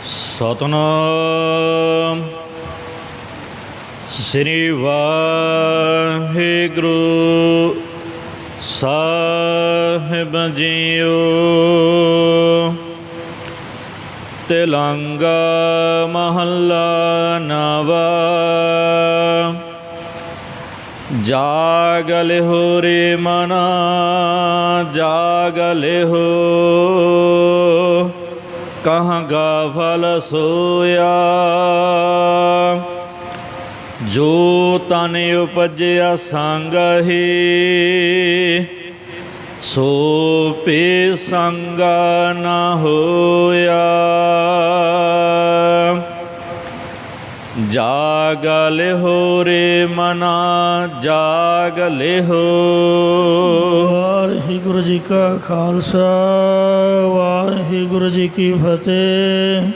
ਸਤਿਨਾਮ ਸ੍ਰੀ ਵਾਹਿਗੁਰੂ ਸਾਹਿਬ JIO. ਤਿਲੰਗਾ ਮਹੱਲਾ ਨਵਾ। ਜਾਗ ਲਿਹੋ ਰੇ ਮਨਾ ਜਾਗ ਲਿਹੋ, ਕਹਾਂ ਗਾਫਲ ਸੋਇਆ। ਜੋ ਤਨ ਉਪਜਿਆ ਸੰਗਹਿ, ਸੋ ਭੇ ਸੰਗਾ ਨਾ ਹੋਇਆ। ਜਾਗ ਲਿਹੋ ਰੇ ਮਨਾ ਜਾਗ ਲਿਹੋ। ਵਾਹਿਗੁਰੂ ਜੀ ਕਾ ਖਾਲਸਾ ਵਾਹਿਗੁਰੂ ਜੀ ਕੀ ਫਤਿਹ।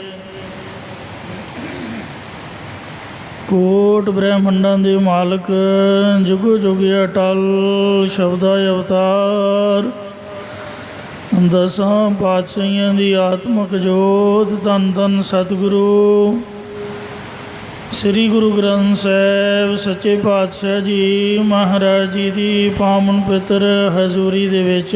ਕੋਟ ਬ੍ਰਹਮੰਡਾਂ ਦੇ ਮਾਲਕ ਜੁਗੋ ਜੁਗ ਅਟਲ ਸ਼ਬਦਾ ਅਵਤਾਰ, ਦਸਾਂ ਪਾਤਸ਼ਾਹੀਆਂ ਦੀ ਆਤਮਕ ਜੋਤ ਧੰਨ ਧੰਨ ਸਤਿਗੁਰੂ ਸ੍ਰੀ ਗੁਰੂ ਗ੍ਰੰਥ ਸਾਹਿਬ ਸੱਚੇ ਪਾਤਸ਼ਾਹ ਜੀ ਮਹਾਰਾਜ ਜੀ ਦੀ ਪਾਵਨ ਪਵਿੱਤਰ ਹਜ਼ੂਰੀ ਦੇ ਵਿੱਚ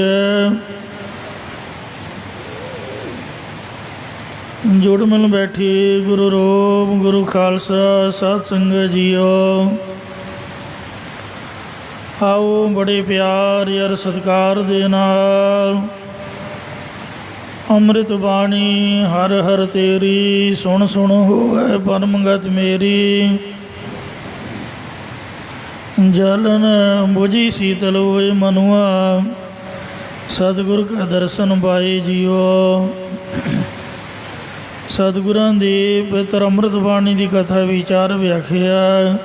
ਜੁੜ ਮਿਲ ਬੈਠੀ ਗੁਰੂ ਰੂਪ ਗੁਰੂ ਖਾਲਸਾ ਸਤ ਸੰਗਤ ਜੀਓ। ਆਓ ਬੜੇ ਪਿਆਰ ਯਾਰ ਸਤਿਕਾਰ ਦੇ ਨਾਲ ਅੰਮ੍ਰਿਤ ਬਾਣੀ ਹਰ ਹਰ ਤੇਰੀ, ਸੁਣ ਸੁਣ ਹੋਵੇ ਪਰਮਗਤ ਮੇਰੀ। ਜਲਨ ਬੁਝੀ ਸੀਤਲ ਹੋਏ ਮਨੁਆ, ਸਤਿਗੁਰ ਕਾ ਦਰਸ਼ਨ ਪਾਏ ਜੀਓ। ਸਤਿਗੁਰਾਂ ਦੀ ਪਵਿੱਤਰ ਅੰਮ੍ਰਿਤ ਬਾਣੀ ਦੀ ਕਥਾ ਵਿਚਾਰ ਵਿਆਖਿਆ,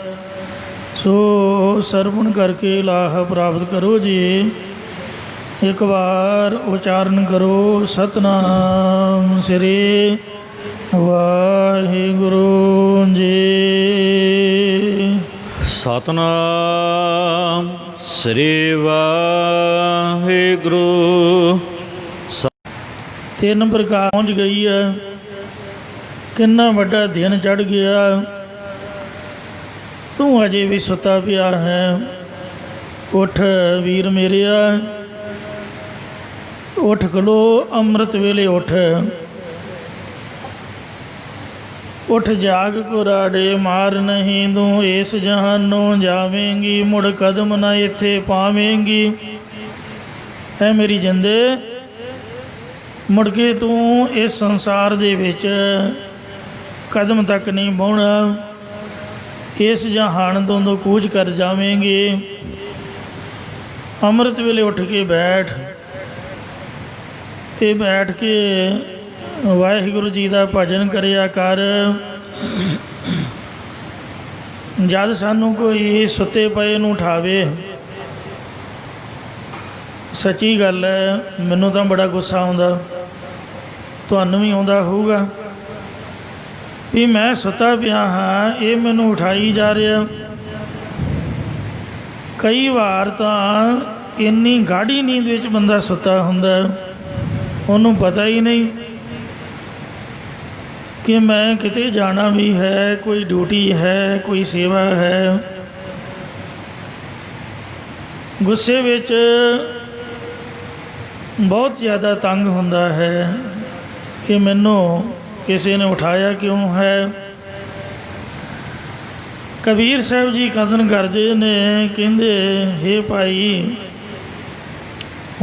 ਸੋ ਸਰਵਣ ਕਰਕੇ ਲਾਹ ਪ੍ਰਾਪਤ ਕਰੋ ਜੀ। ਇੱਕ ਵਾਰ ਉਚਾਰਨ ਕਰੋ ਸਤਨਾਮ ਸ੍ਰੀ ਵਾਹਿਗੁਰੂ ਜੀ। ਸਤਿਨਾਮ ਸ੍ਰੀ ਵਾਹਿਗੁਰੂ। ਤਿੰਨ ਪ੍ਰਕਾਰ ਪਹੁੰਚ ਗਈ ਹੈ। ਕਿੰਨਾ ਵੱਡਾ ਦਿਨ ਚੜ੍ਹ ਗਿਆ, ਤੂੰ ਅਜੇ ਵੀ ਸੁੱਤਾ ਪਿਆ ਹੈ। ਉੱਠ ਵੀਰ ਮੇਰਿਆ, ਉੱਠ ਖਲੋ, ਅੰਮ੍ਰਿਤ ਵੇਲੇ ਉੱਠ। ਉੱਠ ਜਾਗ ਕੁਰਾੜੇ ਮਾਰ ਨਹੀਂ, ਤੂੰ ਇਸ ਜਹਾਨੋਂ ਜਾਵੇਂਗੀ, ਮੁੜ ਕਦਮ ਨਾ ਇੱਥੇ ਪਾਵੇਂਗੀ। ਹੈ ਮੇਰੀ ਜਿੰਦੇ, ਮੁੜ ਕੇ ਤੂੰ ਇਸ ਸੰਸਾਰ ਦੇ ਵਿੱਚ ਕਦਮ ਤੱਕ ਨਹੀਂ ਬਹੁਣਾ। ਇਸ ਜਹਾਨ ਤੋਂ ਕੂਚ ਕਰ ਜਾਵੇਂਗੇ। ਅੰਮ੍ਰਿਤ ਵੇਲੇ ਉੱਠ ਕੇ ਬੈਠ ਤੇ ਬੈਠ ਕੇ ਵਾਹਿਗੁਰੂ ਜੀ ਦਾ ਭਜਨ ਕਰਿਆ ਕਰ। ਜਦ ਸਾਨੂੰ ਕੋਈ ਸੁੱਤੇ ਪਏ ਨੂੰ ਉਠਾਵੇ, ਸੱਚੀ ਗੱਲ ਹੈ, ਮੈਨੂੰ ਤਾਂ ਬੜਾ ਗੁੱਸਾ ਆਉਂਦਾ, ਤੁਹਾਨੂੰ ਵੀ ਆਉਂਦਾ ਹੋਊਗਾ ਵੀ ਮੈਂ ਸੁੱਤਾ ਪਿਆ ਹਾਂ, ਇਹ ਮੈਨੂੰ ਉਠਾਈ ਜਾ ਰਿਹਾ। ਕਈ ਵਾਰ ਤਾਂ ਇੰਨੀ ਗਾੜੀ ਨੀਂਦ ਵਿੱਚ ਬੰਦਾ ਸੁੱਤਾ ਹੁੰਦਾ, ਉਹਨੂੰ ਪਤਾ ਹੀ ਨਹੀਂ ਕਿ ਮੈਂ ਕਿਤੇ ਜਾਣਾ ਵੀ ਹੈ, ਕੋਈ ਡਿਊਟੀ ਹੈ, ਕੋਈ ਸੇਵਾ ਹੈ। ਗੁੱਸੇ ਵਿੱਚ ਬਹੁਤ ਜ਼ਿਆਦਾ ਤੰਗ ਹੁੰਦਾ ਹੈ ਕਿ ਮੈਨੂੰ ਕਿਸੇ ਨੇ ਉਠਾਇਆ ਕਿਉਂ ਹੈ। ਕਬੀਰ ਸਾਹਿਬ ਜੀ ਕਥਨ ਕਰਦੇ ਨੇ, ਕਹਿੰਦੇ ਹੇ ਭਾਈ,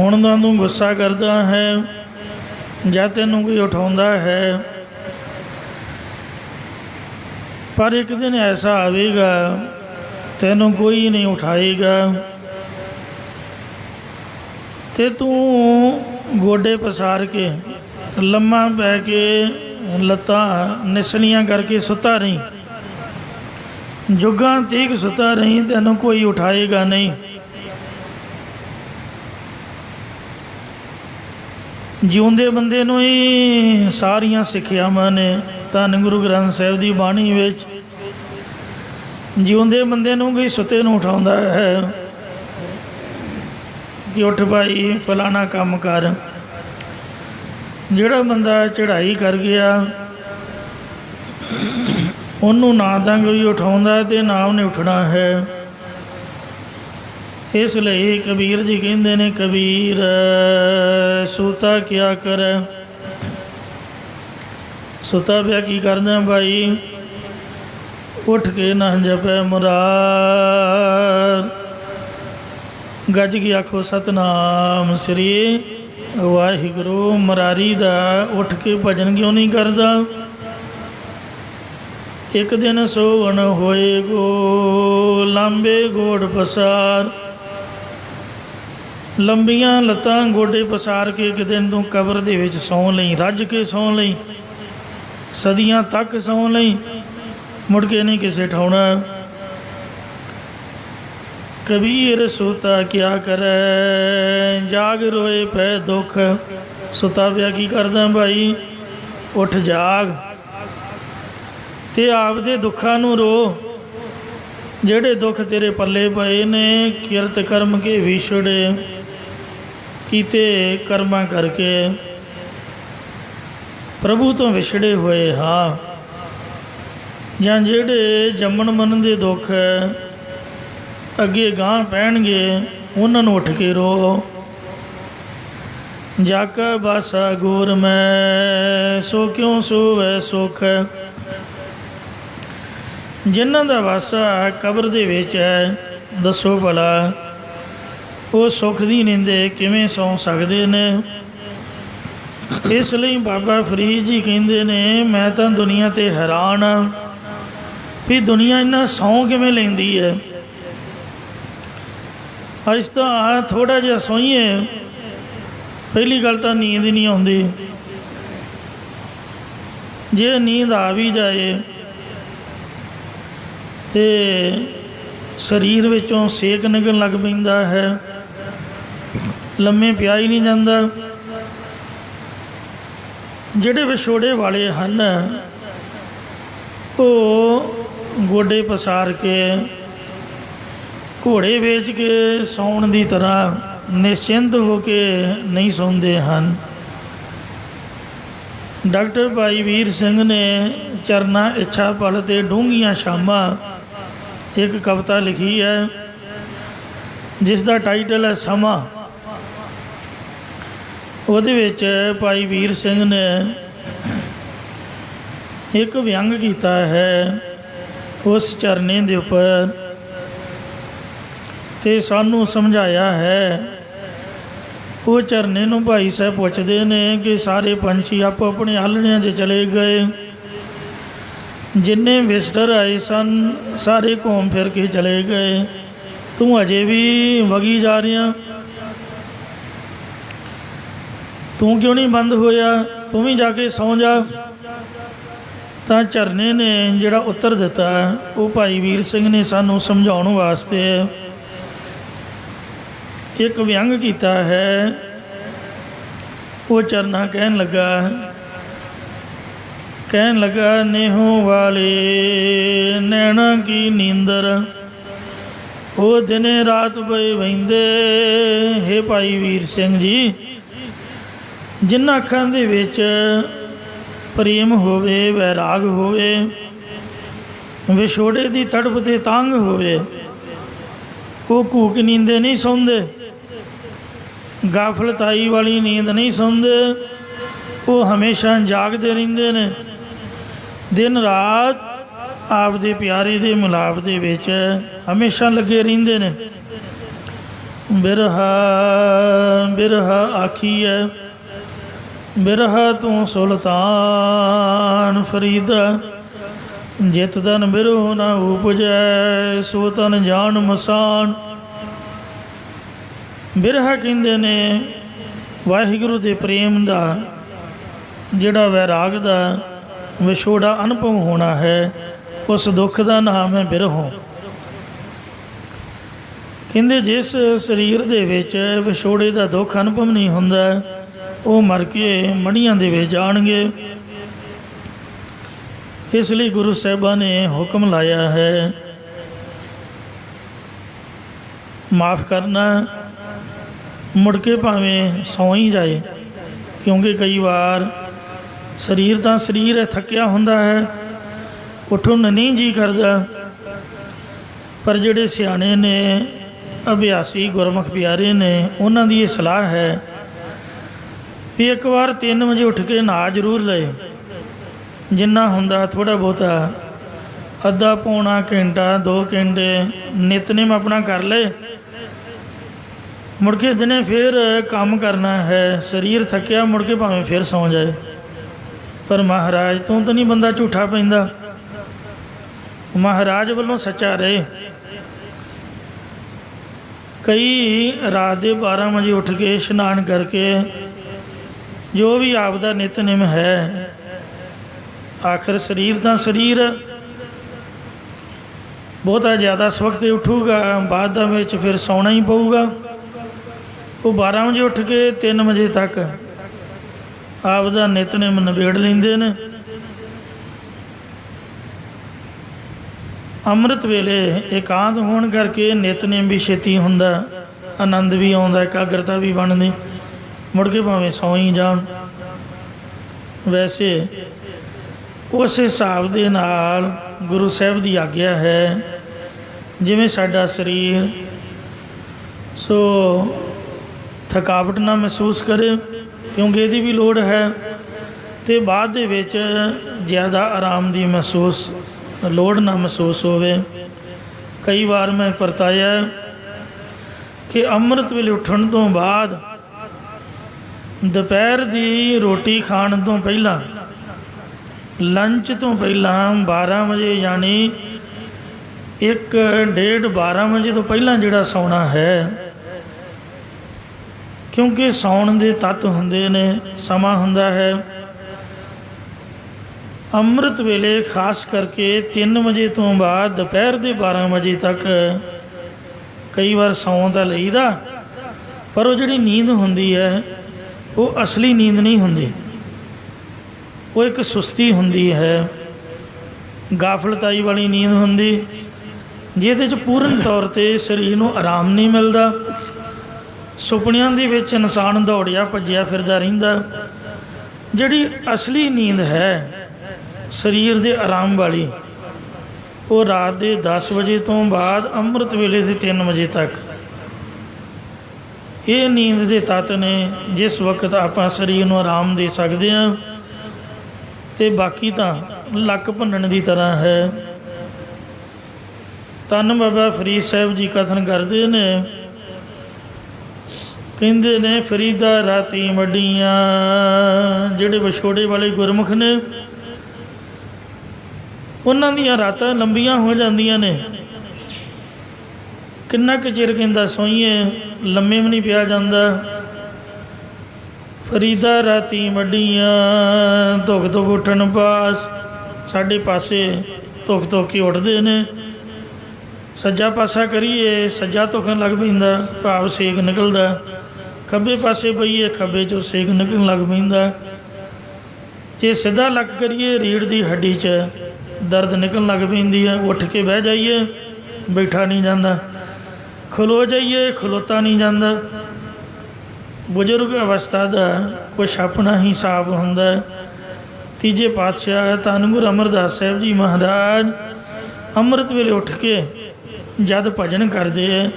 ਹੁਣ ਤਾਂ ਤੂੰ ਗੁੱਸਾ ਕਰਦਾ ਹੈ ਜਦ ਤੈਨੂੰ ਕੋਈ ਉਠਾਉਂਦਾ ਹੈ, ਪਰ ਇੱਕ ਦਿਨ ਐਸਾ ਆਵੇਗਾ ਤੈਨੂੰ ਕੋਈ ਨਹੀਂ ਉਠਾਏਗਾ ਤੇ ਤੂੰ ਗੋਡੇ ਪਸਾਰ ਕੇ ਲੰਮਾ ਪੈ ਕੇ ਲੱਤਾਂ ਨਿਸਣੀਆਂ ਕਰਕੇ ਸੁੱਤਾ ਰਹੀਂ, ਜੁਗਾਂ ਤੀਕ ਸੁੱਤਾ ਰਹੀਂ, ਤੈਨੂੰ ਕੋਈ ਉਠਾਏਗਾ ਨਹੀਂ। ਜਿਉਂਦੇ ਬੰਦੇ ਨੂੰ ਹੀ ਸਾਰੀਆਂ ਸਿੱਖਿਆਵਾਂ ਨੇ ਧੰਨ ਗੁਰੂ ਗ੍ਰੰਥ ਸਾਹਿਬ ਦੀ ਬਾਣੀ ਵਿੱਚ। ਜਿਉਂਦੇ ਬੰਦੇ ਨੂੰ ਕੋਈ ਸੁੱਤੇ ਨੂੰ ਉਠਾਉਂਦਾ ਹੈ ਕਿ ਉੱਠ ਭਾਈ ਫਲਾਣਾ ਕੰਮ ਕਰ। ਜਿਹੜਾ ਬੰਦਾ ਚੜ੍ਹਾਈ ਕਰ ਗਿਆ ਉਹਨੂੰ ਨਾ ਤਾਂ ਕੋਈ ਉਠਾਉਂਦਾ ਅਤੇ ਨਾ ਉਹਨੇ ਉੱਠਣਾ ਹੈ। ਇਸ ਲਈ ਕਬੀਰ ਜੀ ਕਹਿੰਦੇ ਨੇ, ਕਬੀਰ ਸੂਤਾ ਕਿਆ ਕਰੈ। ਸੁੱਤਾ ਪਿਆ ਕੀ ਕਰਦਾ ਭਾਈ? ਉੱਠ ਕੇ ਨਾ ਜਪੈ ਮੁਰਾਰ, ਗੱਜ ਕੇ ਆਖੋ ਸਤਨਾਮ ਸ੍ਰੀ ਵਾਹਿਗੁਰੂ। ਮੁਰਾਰੀ ਦਾ ਉੱਠ ਕੇ ਭਜਨ ਕਿਉਂ ਨਹੀਂ ਕਰਦਾ? ਇੱਕ ਦਿਨ ਸੋਵਣ ਹੋਏ ਗੋ ਲਾਂਬੇ ਗੋੜ ਪਸਾਰ। ਲੰਬੀਆਂ ਲੱਤਾਂ ਗੋਡੇ ਪਸਾਰ ਕੇ ਇੱਕ ਦਿਨ ਤੂੰ ਕਬਰ ਦੇ ਵਿੱਚ ਸੌਂ ਲਈ, ਰੱਜ ਕੇ ਸੌਂ ਲਈ, ਸਦੀਆਂ ਤੱਕ ਸੌਂ ਲਈ, ਮੁੜ ਕੇ ਨਹੀਂ ਕਿਸੇ ਠਾਉਣਾ। ਕਬੀਰ ਸੁਤਾ ਕਿਆ ਕਰੈ, ਜਾਗ ਰੋਏ ਪੈ ਦੁੱਖ। ਸੁਤਾ ਪਿਆ ਕੀ ਕਰਦਾ ਭਾਈ? ਉੱਠ ਜਾਗ ਤੇ ਆਪਦੇ ਦੁੱਖਾਂ ਨੂੰ ਰੋ। ਜਿਹੜੇ ਦੁੱਖ ਤੇਰੇ ਪੱਲੇ ਪਏ ਨੇ, ਕਿਰਤ ਕਰਮ ਕੇ ਵਿਛੜੇ, ਕੀਤੇ ਕਰਮਾਂ ਕਰਕੇ ਪ੍ਰਭੂ ਤੋਂ ਵਿਛੜੇ ਹੋਏ ਹਾਂ, ਜਾਂ ਜਿਹੜੇ ਜੰਮਣ ਮਰਨ ਦੇ ਦੁੱਖ ਅੱਗੇ ਗਾਂਹ ਪੈਣਗੇ, ਉਹਨਾਂ ਨੂੰ ਉੱਠ ਕੇ ਰੋ। ਜਾ ਕਾ ਬਾਸਾ ਗੋਰ ਮੈਂ, ਸੋ ਕਿਉਂ ਸੋਵੈ ਸੁਖ। ਜਿਨ੍ਹਾਂ ਦਾ ਵਾਸਾ ਕਬਰ ਦੇ ਵਿੱਚ ਹੈ, ਦੱਸੋ ਭਲਾ ਉਹ ਸੁੱਖ ਦੀ ਨੀਂਦੇ ਕਿਵੇਂ ਸੌਂ ਸਕਦੇ ਨੇ? ਇਸ ਲਈ ਬਾਬਾ ਫਰੀਦ ਜੀ ਕਹਿੰਦੇ ਨੇ, ਮੈਂ ਤਾਂ ਦੁਨੀਆ 'ਤੇ ਹੈਰਾਨ ਹਾਂ ਵੀ ਦੁਨੀਆ ਇੰਨਾ ਸੌਂ ਕਿਵੇਂ ਲੈਂਦੀ ਹੈ। ਅੱਜ ਤਾਂ ਥੋੜ੍ਹਾ ਜਿਹਾ ਸੋਈਏ, ਪਹਿਲੀ ਗੱਲ ਤਾਂ ਨੀਂਦ ਹੀ ਨਹੀਂ ਆਉਂਦੀ। ਜੇ ਨੀਂਦ ਆ ਵੀ ਜਾਏ ਅਤੇ ਸਰੀਰ ਵਿੱਚੋਂ ਸੇਕ ਨਿਕਲਣ ਲੱਗ ਪੈਂਦਾ ਹੈ, ਲੰਮੇ ਪਿਆ ਹੀ ਨਹੀਂ ਜਾਂਦਾ। ਜਿਹੜੇ ਵਿਛੋੜੇ ਵਾਲੇ ਹਨ, ਉਹ ਗੋਡੇ ਪਸਾਰ ਕੇ, ਘੋੜੇ ਵੇਚ ਕੇ ਸੌਣ ਦੀ ਤਰ੍ਹਾਂ ਨਿਸ਼ਚਿੰਤ ਹੋ ਕੇ ਨਹੀਂ ਸੌਂਦੇ ਹਨ। ਡਾਕਟਰ ਭਾਈ ਵੀਰ ਸਿੰਘ ਨੇ ਚਰਨਾ ਇੱਛਾ ਪਲ ਤੇ ਡੂੰਘੀਆਂ ਸ਼ਾਮਾਂ ਇੱਕ ਕਵਿਤਾ ਲਿਖੀ ਹੈ, ਜਿਸ ਦਾ ਟਾਈਟਲ ਹੈ ਸਮਾਂ। ਉਹਦੇ ਵਿੱਚ ਭਾਈ ਵੀਰ ਸਿੰਘ ਨੇ ਇੱਕ ਵਿਅੰਗ ਕੀਤਾ ਹੈ ਉਸ ਝਰਨੇ ਦੇ ਉੱਪਰ, ਅਤੇ ਸਾਨੂੰ ਸਮਝਾਇਆ ਹੈ। ਉਹ ਝਰਨੇ ਨੂੰ ਭਾਈ ਸਾਹਿਬ ਪੁੱਛਦੇ ਨੇ ਕਿ ਸਾਰੇ ਪੰਛੀ ਆਪੋ ਆਪਣੇ ਆਲ੍ਹਣਿਆਂ 'ਚ ਚਲੇ ਗਏ, ਜਿੰਨੇ ਵਿਜ਼ਟਰ ਆਏ ਸਨ ਸਾਰੇ ਘੁੰਮ ਫਿਰ ਕੇ ਚਲੇ ਗਏ, ਤੂੰ ਅਜੇ ਵੀ ਵਗੀ ਜਾ ਰਿਹਾ, ਤੂੰ ਕਿਉਂ ਨਹੀਂ ਬੰਦ ਹੋਇਆ? ਤੂੰ ਵੀ ਜਾ ਕੇ ਸੌਂ ਜਾ। ਤਾਂ ਝਰਨੇ ਨੇ ਜਿਹੜਾ ਉੱਤਰ ਦਿੱਤਾ, ਉਹ ਭਾਈ ਵੀਰ ਸਿੰਘ ਨੇ ਸਾਨੂੰ ਸਮਝਾਉਣ ਵਾਸਤੇ ਇੱਕ ਵਿਅੰਗ ਕੀਤਾ ਹੈ। ਉਹ ਝਰਨਾ ਕਹਿਣ ਲੱਗਾ ਨੇਹੋਂ ਵਾਲੇ ਨੈਣਾ ਕੀ ਨੀਂਦਰ, ਉਹ ਦਿਨੇ ਰਾਤ ਪਏ ਵਹਿੰਦੇ। ਹੇ ਭਾਈ ਵੀਰ ਸਿੰਘ ਜੀ, ਜਿਨ੍ਹਾਂ ਅੱਖਾਂ ਦੇ ਵਿੱਚ ਪ੍ਰੇਮ ਹੋਵੇ, ਵੈਰਾਗ ਹੋਵੇ, ਵਿਛੋੜੇ ਦੀ ਤੜਪ 'ਤੇ ਤੰਗ ਹੋਵੇ, ਉਹ ਘੂਕ ਨੀਂਦੇ ਨਹੀਂ ਸੌਂਦੇ, ਗਾਫਲਤਾਈ ਵਾਲੀ ਨੀਂਦ ਨਹੀਂ ਸੌਂਦੇ। ਉਹ ਹਮੇਸ਼ਾ ਜਾਗਦੇ ਰਹਿੰਦੇ ਨੇ, ਦਿਨ ਰਾਤ ਆਪਦੇ ਪਿਆਰੇ ਦੇ ਮਿਲਾਪ ਦੇ ਵਿੱਚ ਹਮੇਸ਼ਾ ਲੱਗੇ ਰਹਿੰਦੇ ਨੇ। ਬਿਰਹਾ ਆਖੀਐ, ਬਿਰਹਾ ਤੂੰ ਸੁਲਤਾਨ ਫਰੀਦਾ, ਜਿਤ ਤਨ ਬਿਰਹੁ ਨਾ ਉਪਜੈ, ਸੋ ਤਨ ਜਾਣ ਮਸਾਨ। ਬਿਰਹਾ ਕਹਿੰਦੇ ਨੇ ਵਾਹਿਗੁਰੂ ਦੇ ਪ੍ਰੇਮ ਦਾ, ਜਿਹੜਾ ਵੈਰਾਗ ਦਾ ਵਿਛੋੜਾ ਅਨੁਭਵ ਹੋਣਾ ਹੈ, ਉਸ ਦੁੱਖ ਦਾ ਨਾਮ ਹੈ ਬਿਰਹੋਂ। ਕਹਿੰਦੇ ਜਿਸ ਸਰੀਰ ਦੇ ਵਿੱਚ ਵਿਛੋੜੇ ਦਾ ਦੁੱਖ ਅਨੁਭਵ ਨਹੀਂ ਹੁੰਦਾ, ਉਹ ਮਰ ਕੇ ਮੜੀਆਂ ਦੇ ਵਿੱਚ ਜਾਣਗੇ। ਇਸ ਲਈ ਗੁਰੂ ਸਾਹਿਬਾਂ ਨੇ ਹੁਕਮ ਲਾਇਆ ਹੈ ਮਾफ़ ਕਰਨਾ, ਮੁੜ ਕੇ ਭਾਵੇਂ ਸੌਂ ਹੀ ਜਾਏ, ਕਿਉਂਕਿ ਕਈ ਵਾਰ ਸਰੀਰ ਤਾਂ ਸਰੀਰ ਹੈ, ਥੱਕਿਆ ਹੁੰਦਾ ਹੈ, ਉੱਠਣ ਨੂੰ ਨਹੀਂ ਜੀ ਕਰਦਾ। ਪਰ ਜਿਹੜੇ ਸਿਆਣੇ ਨੇ, ਅਭਿਆਸੀ ਗੁਰਮੁਖ ਪਿਆਰੇ ਨੇ, ਉਹਨਾਂ ਦੀ ਇਹ ਸਲਾਹ ਹੈ ਵੀ ਇੱਕ ਵਾਰ 3 ਵਜੇ ਉੱਠ ਕੇ ਨਹਾ ਜ਼ਰੂਰ ਲਏ। ਜਿੰਨਾ ਹੁੰਦਾ ਥੋੜ੍ਹਾ ਬਹੁਤਾ, ਅੱਧਾ ਪੌਣਾ ਘੰਟਾ 2 ਘੰਟੇ ਨਿਤਨੇਮ ਆਪਣਾ ਕਰ ਲਏ। ਮੁੜ ਕੇ ਦਿਨੇ ਫਿਰ ਕੰਮ ਕਰਨਾ ਹੈ। ਸਰੀਰ ਥੱਕਿਆ, ਮੁੜ ਕੇ ਭਾਵੇਂ ਫਿਰ ਸੌਂ ਜਾਏ, ਪਰ ਮਹਾਰਾਜ ਤੋਂ ਤਾਂ ਨਹੀਂ ਬੰਦਾ ਝੂਠਾ ਪੈਂਦਾ। ਮਹਾਰਾਜ ਵੱਲੋਂ ਸੱਚਾ ਰਹੇ। ਕਈ ਰਾਤ ਦੇ 12 ਵਜੇ ਉੱਠ ਕੇ ਇਸ਼ਨਾਨ ਕਰਕੇ ਜੋ ਵੀ ਆਪਦਾ ਨਿਤਨੇਮ ਹੈ, ਆਖਰ ਸਰੀਰ ਤਾਂ ਸਰੀਰ ਬਹੁਤਾ ਜ਼ਿਆਦਾ ਇਸ ਵਕਤ ਉੱਠੂਗਾ, ਬਾਅਦ ਦਾ ਵਿੱਚ ਫਿਰ ਸੌਣਾ ਹੀ ਪਊਗਾ। ਉਹ 12 ਵਜੇ ਉੱਠ ਕੇ 3 ਵਜੇ ਤੱਕ ਆਪਦਾ ਨਿਤਨੇਮ ਨਿਬੇੜ ਲੈਂਦੇ ਨੇ। ਅੰਮ੍ਰਿਤ ਵੇਲੇ ਇਕਾਂਤ ਹੋਣ ਕਰਕੇ ਨਿਤਨੇਮ ਵੀ ਛੇਤੀ ਹੁੰਦਾ, ਆਨੰਦ ਵੀ ਆਉਂਦਾ, ਇਕਾਗਰਤਾ ਵੀ ਬਣਦੀ, ਮੁੜ ਕੇ ਭਾਵੇਂ ਸੌਂ ਹੀ ਜਾਣ। ਵੈਸੇ ਉਸ ਹਿਸਾਬ ਦੇ ਨਾਲ ਗੁਰੂ ਸਾਹਿਬ ਦੀ ਆਗਿਆ ਹੈ, ਜਿਵੇਂ ਸਾਡਾ ਸਰੀਰ ਸੋ ਥਕਾਵਟ ਨਾ ਮਹਿਸੂਸ ਕਰੇ, ਕਿਉਂਕਿ ਇਹਦੀ ਵੀ ਲੋੜ ਹੈ, ਅਤੇ ਬਾਅਦ ਦੇ ਵਿੱਚ ਜ਼ਿਆਦਾ ਆਰਾਮ ਦੀ ਲੋੜ ਨਾ ਮਹਿਸੂਸ ਹੋਵੇ। ਕਈ ਵਾਰ ਮੈਂ ਪਰਤਾਇਆ ਕਿ ਅੰਮ੍ਰਿਤ ਵੇਲੇ ਉੱਠਣ ਤੋਂ ਬਾਅਦ ਦੁਪਹਿਰ ਦੀ ਰੋਟੀ ਖਾਣ ਤੋਂ ਪਹਿਲਾਂ, ਲੰਚ ਤੋਂ ਪਹਿਲਾਂ 12 ਵਜੇ ਯਾਨੀ 1:30 12 ਵਜੇ ਤੋਂ ਪਹਿਲਾਂ ਜਿਹੜਾ ਸੌਣਾ ਹੈ, ਕਿਉਂਕਿ ਸੌਣ ਦੇ ਤੱਤ ਹੁੰਦੇ ਨੇ, ਸਮਾਂ ਹੁੰਦਾ ਹੈ। ਅੰਮ੍ਰਿਤ ਵੇਲੇ ਖਾਸ ਕਰਕੇ 3 ਵਜੇ ਤੋਂ ਬਾਅਦ ਦੁਪਹਿਰ ਦੇ 12 ਵਜੇ ਤੱਕ ਕਈ ਵਾਰ ਸੌਂ ਤਾਂ ਲਈਦਾ, ਪਰ ਉਹ ਜਿਹੜੀ ਨੀਂਦ ਹੁੰਦੀ ਹੈ ਉਹ ਅਸਲੀ ਨੀਂਦ ਨਹੀਂ ਹੁੰਦੀ। ਉਹ ਇੱਕ ਸੁਸਤੀ ਹੁੰਦੀ ਹੈ, ਗਾਫਲਤਾਈ ਵਾਲੀ ਨੀਂਦ ਹੁੰਦੀ, ਜਿਹਦੇ 'ਚ ਪੂਰਨ ਤੌਰ 'ਤੇ ਸਰੀਰ ਨੂੰ ਆਰਾਮ ਨਹੀਂ ਮਿਲਦਾ। ਸੁਪਨਿਆਂ ਦੇ ਵਿੱਚ ਇਨਸਾਨ ਦੌੜਿਆ ਭੱਜਿਆ ਫਿਰਦਾ ਰਹਿੰਦਾ। ਜਿਹੜੀ ਅਸਲੀ ਨੀਂਦ ਹੈ ਸਰੀਰ ਦੇ ਆਰਾਮ ਵਾਲੀ, ਉਹ ਰਾਤ ਦੇ 10 ਵਜੇ ਤੋਂ ਬਾਅਦ ਅੰਮ੍ਰਿਤ ਵੇਲੇ ਦੇ 3 ਵਜੇ ਤੱਕ। ਇਹ ਨੀਂਦ ਦੇ ਤੱਤ ਨੇ ਜਿਸ ਵਕਤ ਆਪਾਂ ਸਰੀਰ ਨੂੰ ਆਰਾਮ ਦੇ ਸਕਦੇ ਹਾਂ, ਅਤੇ ਬਾਕੀ ਤਾਂ ਲੱਕ ਭੰਨਣ ਦੀ ਤਰ੍ਹਾਂ ਹੈ। ਧੰਨ ਬਾਬਾ ਫਰੀਦ ਸਾਹਿਬ ਜੀ ਕਥਨ ਕਰਦੇ ਨੇ, ਕਹਿੰਦੇ ਨੇ ਫਰੀਦਾ ਰਾਤੀ ਵੱਡੀਆਂ, ਜਿਹੜੇ ਵਿਛੋੜੇ ਵਾਲੇ ਗੁਰਮੁਖ ਨੇ ਉਹਨਾਂ ਦੀਆਂ ਰਾਤਾਂ ਲੰਬੀਆਂ ਹੋ ਜਾਂਦੀਆਂ ਨੇ। ਕਿੰਨਾ ਕੁ ਚਿਰ ਕਹਿੰਦਾ ਸੋਈਏ, ਲੰਮੇ ਵੀ ਨਹੀਂ ਪਿਆ ਜਾਂਦਾ। ਫਰੀਦਾ ਰਾਤੀ ਵੱਡੀਆਂ, ਧੁੱਖ ਧੁੱਖ ਉੱਠਣ ਪਾਸ, ਸਾਡੇ ਪਾਸੇ ਧੁੱਖ ਧੁੱਖ ਕੇ ਉੱਠਦੇ ਨੇ। ਸੱਜਾ ਪਾਸਾ ਕਰੀਏ, ਸੱਜਾ ਧੁੱਖਣ ਲੱਗ ਪੈਂਦਾ, ਭਾਵ ਸੇਕ ਨਿਕਲਦਾ। ਖੱਬੇ ਪਾਸੇ ਪਈਏ, ਖੱਬੇ 'ਚੋਂ ਸੇਕ ਨਿਕਲਣ ਲੱਗ ਪੈਂਦਾ। ਜੇ ਸਿੱਧਾ ਲੱਕ ਕਰੀਏ, ਰੀੜ੍ਹ ਦੀ ਹੱਡੀ 'ਚ ਦਰਦ ਨਿਕਲਣ ਲੱਗ ਪੈਂਦੀ ਹੈ। ਉੱਠ ਕੇ ਬਹਿ ਜਾਈਏ, ਬੈਠਾ ਨਹੀਂ ਜਾਂਦਾ। ਖਲੋ ਜਾਈਏ, ਖਲੋਤਾ ਨਹੀਂ ਜਾਂਦਾ। ਬਜ਼ੁਰਗ ਅਵਸਥਾ ਦਾ ਕੁਛ ਆਪਣਾ ਹੀ ਹਿਸਾਬ ਹੁੰਦਾ। ਤੀਜੇ ਪਾਤਸ਼ਾਹ ਧੰਨ ਗੁਰੂ ਅਮਰਦਾਸ ਸਾਹਿਬ ਜੀ ਮਹਾਰਾਜ ਅੰਮ੍ਰਿਤ ਵੇਲੇ ਉੱਠ ਕੇ ਜਦ ਭਜਨ ਕਰਦੇ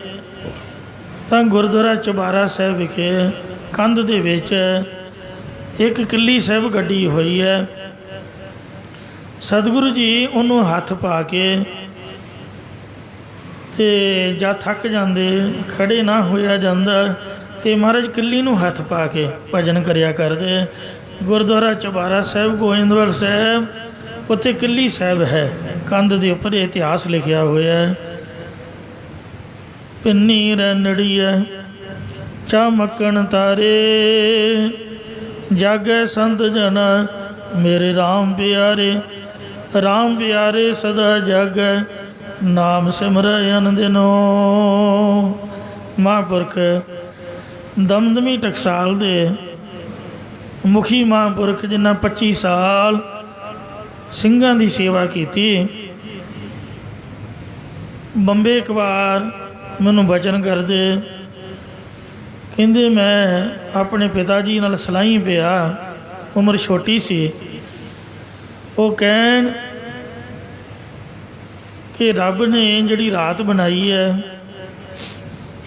ਤਾਂ ਗੁਰਦੁਆਰਾ ਚੁਬਾਰਾ ਸਾਹਿਬ ਵਿਖੇ ਕੰਧ ਦੇ ਵਿੱਚ ਇੱਕ ਕਿੱਲੀ ਸਾਹਿਬ ਗੱਡੀ ਹੋਈ ਹੈ। ਸਤਿਗੁਰੂ ਜੀ ਉਹਨੂੰ ਹੱਥ ਪਾ ਕੇ ਅਤੇ ਜਦ ਥੱਕ ਜਾਂਦੇ, ਖੜ੍ਹੇ ਨਾ ਹੋਇਆ ਜਾਂਦਾ, ਅਤੇ ਮਹਾਰਾਜ ਕਿੱਲੀ ਨੂੰ ਹੱਥ ਪਾ ਕੇ ਭਜਨ ਕਰਿਆ ਕਰਦੇ। ਗੁਰਦੁਆਰਾ ਚੁਬਾਰਾ ਸਾਹਿਬ ਗੋਇੰਦਵਾਲ ਸਾਹਿਬ, ਉੱਥੇ ਕਿੱਲੀ ਸਾਹਿਬ ਹੈ, ਕੰਧ ਦੇ ਉੱਪਰ ਇਹ ਇਤਿਹਾਸ ਲਿਖਿਆ ਹੋਇਆ ਹੈ। ਪਿੰਨੀ ਰੰਨੜੀਐ ਚਮਕਣ ਤਾਰੇ, ਜਾਗੈ ਸੰਤ ਜਨ ਮੇਰੇ ਰਾਮ ਪਿਆਰੇ। ਰਾਮ ਪਿਆਰੇ ਸਦਾ ਜਾਗੈ, ਨਾਮ ਸਿਮਰੈ ਅਨੰਦਿਨੋ। ਮਹਾਂਪੁਰਖ ਦਮਦਮੀ ਟਕਸਾਲ ਦੇ ਮੁਖੀ ਮਹਾਂਪੁਰਖ, ਜਿਨ੍ਹਾਂ 25 ਸਾਲ ਸਿੰਘਾਂ ਦੀ ਸੇਵਾ ਕੀਤੀ, ਬੰਬੇ ਇੱਕ ਵਾਰ ਮੈਨੂੰ ਬਚਨ ਕਰਦੇ, ਕਹਿੰਦੇ ਮੈਂ ਆਪਣੇ ਪਿਤਾ ਜੀ ਨਾਲ ਸਲਾਹੀ ਪਿਆ, ਉਮਰ ਛੋਟੀ ਸੀ। ਉਹ ਕਹਿਣ ਕਿ ਰੱਬ ਨੇ ਜਿਹੜੀ ਰਾਤ ਬਣਾਈ ਹੈ